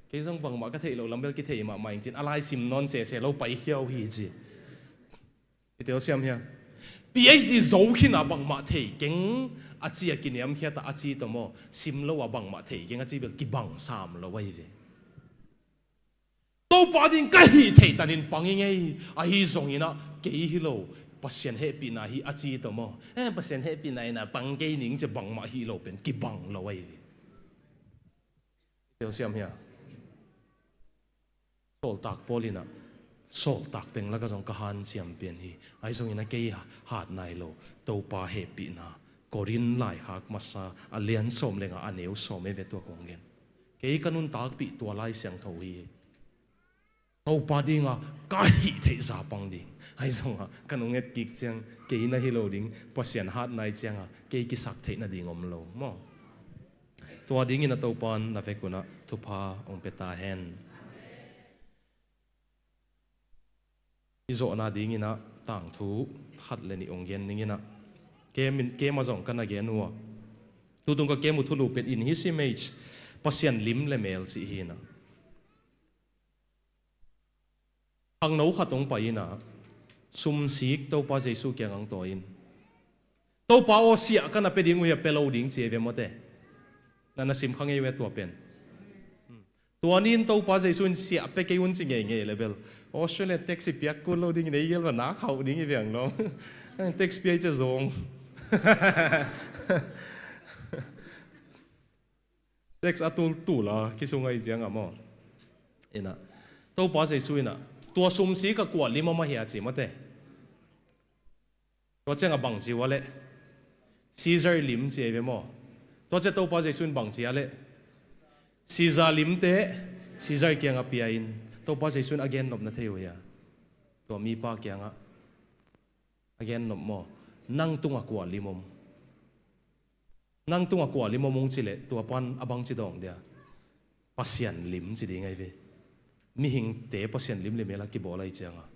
ke zong bangma ka thei lo lam bel ki thei ma mai chin alai sim non se lo pai kheu hi chi itel siam hia PhD zo khina bangma thei keng achi akiniam khia ta achi to mo sim lo wa bangma thei keng achi bel ki bang sam lo wai ve to pa ding ka hi thei tanin panging ei a hi zong ina ke hi lo pasien he pi na hi achi to mo pasien he pi na ina pang ke ning che bang ma hi lo pen ki bang lo wai tel siam hia sol tak polina sol tak teng la ka jong ka han chiam pian hi ai zong ina ke hat nai lo to pa he pi na korin lai khak masa alian som lenga aneu som e ve to kongen ke kanun tak pi to lai siang tho hi to pa dinga ka hi thei za pang ding ai zong a kanung et kik chang ke na hi lo ding pasien hat nai chang a ke ki sak thei na ding om lo mo to ding ina to pan na ve kuna thu pha ong peta hen izo na ding ina tang thu khat le ni ong gen ning ina ke ma zong kana gen wa tu tung ka ke mu thulu pet in his image pasien lim le mel si hi na ang nấu khát tông bay na sum sik tàu pa Giêsu kia ngang toin tàu pa o sia kana pe ding uya pelo ding che ve mote na na sim khange we to pen tuanin tàu pa Giêsu sia pe ke un chi nge level Australia taxi piak ko lo ding nei yel na khau ding i veng lo taxi pi che zong tax atul tu la ki sungai jiang amo ina tàu pa Giêsu inaตัวซุมสีกับกวดลิมมาเหียจีมาเต้ตัวเจ้าบังจีวะเล่ซีซาร์ลิมจีเอเวมอตัวเจ้าตัวป้าเจสุนบังจีอะไรซีซาร์ลิมเต้ซีซาร์เกียงอภิยัยตัวป้าเจสุนอเกนนบนาเทียวเฮียตัวมีป้าเกียงอเกนนบมอนั่งตุงกวดลิมมนั่งตุงกวดลิมมงจีเล่ตัวปันอบังจีดองเดียปัสยันลิมจีดีไงเวมีหิงเตะปัสยันลิมเลยเมลักกิบอลอะไรเจียงอ่ะ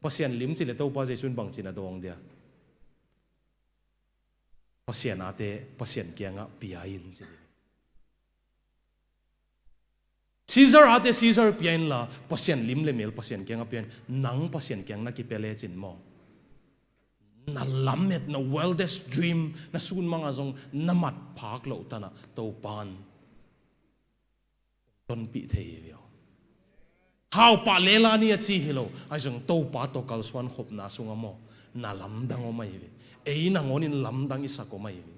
ปัสยันลิมสิเลตัวป้าเจสุนบังจีน่ะดองเดียปัสยันอาเตะปัสยันเกียงอ่ะปีอินสิซีซาร์อาเตะซีซาร์ปีอินละปัสยันลิมเลยเมลปัสยันเกียงอ่ะปีอินนังปัสยันเกียงนักกิเปเลจินมอนั่นล้ำเม็ดนั่น wildest dream นั่นสุนมังอาจงน้ำมัดพักโลตานะตัวปานต้นปีเทียวฮาวปาเลลานี่จีฮิโลไอ้จงตัวปาตัวกัลสวนขบนาสุงอมอน่าล้ำดังอไม่เวเอ้ยนางอนินล้ำดังอิสักอไม่เว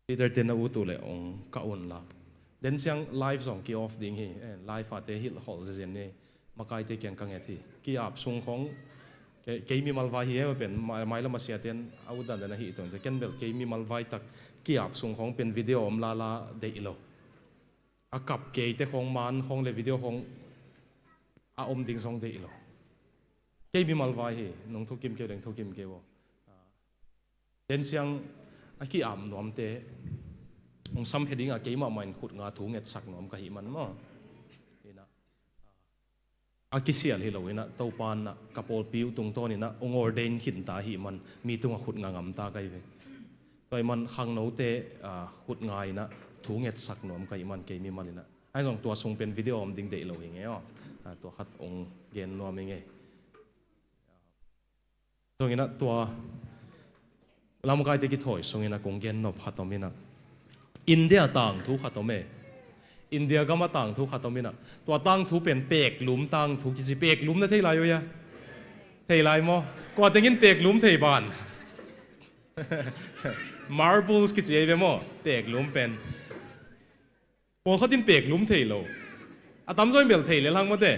ที่เดินเดินอุตุเลยองก้าวน์ละเดินเสียงไลฟ์ส่งกี่ออฟดิ้งฮีไลฟ์อาเตฮิลฮอลเจนเน่มาไกลเตะกันกังเอทีกี่อับส่งของเกมีมัลวาฮีเป็นไม่ละมาเสียเตียนอาวุธดันเดนฮีตรงจะเกันเบลเกมีมัลวาตักกี่อับส่งของเป็นวิดีโออมลาลาเดอิโลอากับเกย์แต่ของมันของเลวิดีโอของอาอมดิ้งส่งเดอิโลเกมีมัลวาฮีน้องทุกิมเกย์เรื่องทุกิมเกย์วเดินเสียงอากี่อับนอมเตะองซ้ำเฮดิ้งอาเกย์มาไม่ขุดงาถุงเอ็ดสักนอมกะหิมันมั้งอากิเสียเลยเราเนะตัวปานนะกับโอปิวตรงต้นนี่นะองอร์เดนหินตาหิมันมีตัวขุดงามตาไกลเลยตัวมันขังโนเตขุดง่ายนะถุงเอ็ดสักหนอมไกมันเกมีมันเลยนะไอ้สองตัวส่งเป็นวิดีโอมันดิ้งเดเราอย่างเงี้ยตัวขัดองเกนนอมอย่างเงี้ยตรงนี้นะตัวลำกายเตกิถอยส่งนี้นะกงเกนนอบขัดตรงนี้นะอินเดียต่างทุกขัดตรงนี้อินเดียก็มาต่างทุกขัดตรงนี้นะตัวตั้งทุเป็นเปกหลุมตั้งทุกิจิเปกหลุมนั่นเท่าไรวะยะเท่าไรมั้งกว่าแต่ยินเปกหลุมเท่าบ้าน marbles กิจิเอเวมั้งเปกหลุมเป็นพอเขาทิ้งเปกหลุมเท่าโลอะตั้มจอยเบลเท่าเลยหลังมั้งเด้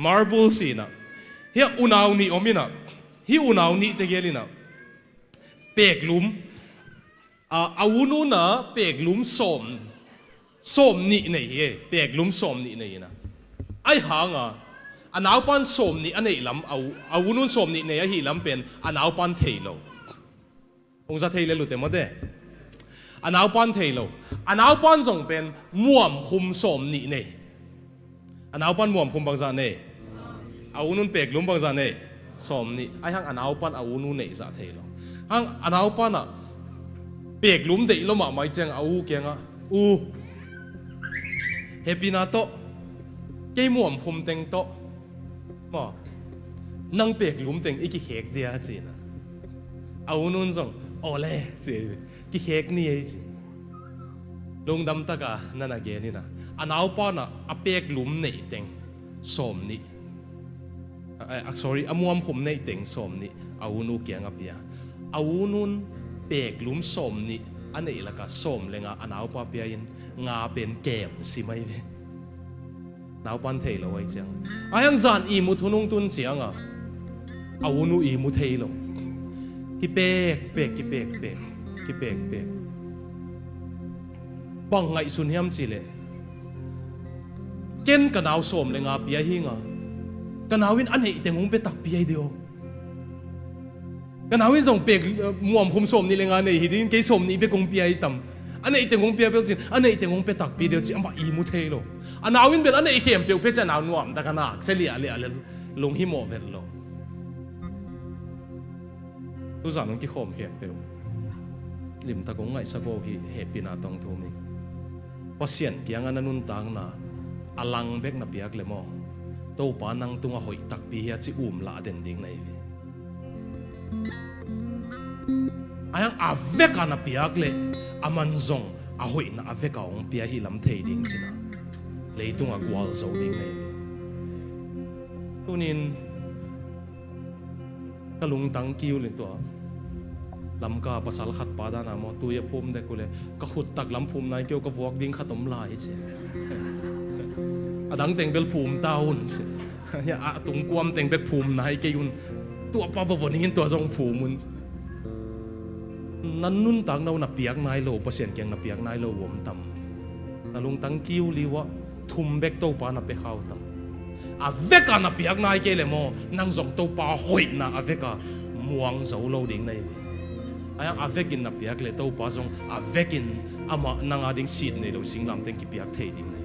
marbles สินะเฮียอุณาวนี่อมินะเฮียอุณาวนี่เตเกลินะเปกหลุมอาวุนูนะเปกหลุมส้มนี่เนี่ยเปกลุมส้มนี่เนี่ยนะไอ้หางอ่ะอันเอาปันส้มนี่อันนี้ลำเอาวุ้นส้มนี่เนี่ยหีลำเป็นอันเอาปันเทโลองค์จะเทเลลุเต็มหมดเลย อันเอาปอนเทโลอันเอาปอนส่งเป็นม่วมคุมสมนี่เน่อันเอาปอนม่วมคุมบางจานเน่เอานุ่นเปกลุมบางจานเน่สมนี่ไอ้ฮังอันเอาปอนเอานุ่นเน่จะเทโลฮังอันเอาปอนอ่ะเปกลุมเดลมาไม่เจงเอาเกียงอ่ะเฮปินาโตเกยม่วมคุมเต็งโตมานั่งเปกลุมเต็งอีกเค้กเดียจีนะเอานุ่นส่งโอเล่จีกิเค้กนี่ไอ้จีลงดำตะกะนั่นน่ะเกนี่นะอันเอาปอนอ่ะอเปกลุมในเต็งสมนี่sorry อมัวมคุมในเต็งสมนี่เอานูเกียงกับเปียเอานุ่นเปกลุมสมนี่อันนี้ละก็สมเลยงะอันเอาปอเปียยินงาเป็นเกมสิไม่เว้นาวปันเทโลไว้จังอายังจานอีมุทุนุงตุนเสียงอ่ะเอานูอีมุเทโลกิเปกกิเปกบังไงสุนยามสิเลยเกณฑ์กันเอาสมเลยงาเปียหิงอ่ะกันเอาวินอันนี้แต่งงไปตักเปียเดียวกันเอาวินส่งเปกม่วมคุมสมนี่เลยงาเนี่ยหิดินเกยสมนี่ไปกงเปียต่ำอันนี้แต่งงเปียเปล่าจริงอันนี้แต่งงไปตักเปียเดียวจริงอันว่าอีมุเทโลอันเอาวินเป็นอันนี้เขียมเปียวเพชรจะหนาวนวมแต่กันนักเสียเลียลงหิมอเวลโลทุกสารน้องกิโคมเขียมเปียวลิมตะกงไงสักโกฮีเฮปินาตองทูมิพอเสียนเกียงอันนั้นต่างนะอลังเบกนับเปียกเลยมอโตปานังตุงหอยตักปีเฮียจิอุ้มละเด่นดิ่งในวีอายังอาเวกนับเปียกเลยอามันซงอาหอยนะอาเวกองเปียฮิลำเทดิ่งสินะเลยตุงอากวาลโซดิ่งในวีตัวนี้กะลุงตังกิ้วเลยตัวลำกาภาษาขัดปาดานามอตัวยพุ่มได้กูเลยก็ขุดตักลำพุ่มนายเกี่ยวกับวอกดิ้งขัดตมลายใช่ดังเต็งเป็นภูมิเต้าหุ่นสิเนี่ยตุงกวมเต็งเป็นภูมินายเกี่ยุนตัวป้าบวชนี่ตัวทรงภูมินั่นนุ่นตังเราหนับเปียกนายโลเปอร์เซ็นต์เกียงหนับเปียกนายโลวมต่ำนั่นลุงตังกิ้วลีวะทุ่มเบกโตปานับไปเข้าต่ำอาเวกานับเปียกนายเกเลยมอนั่งส่งโตปาหอยนะอาเวกาม่วงโซโลดิ้งในไอ้อาเวกินนับเปียกเลยโตปาส่งอาเวกินอามานั่งอาดิ้งซีดในเราสิงลำเต็งกิเปียกเทดิ้งใน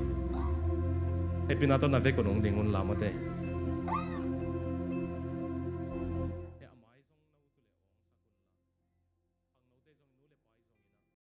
ไอ้ปีนาต้นอาเวกก็ลงดิ้งคนลำมาเต้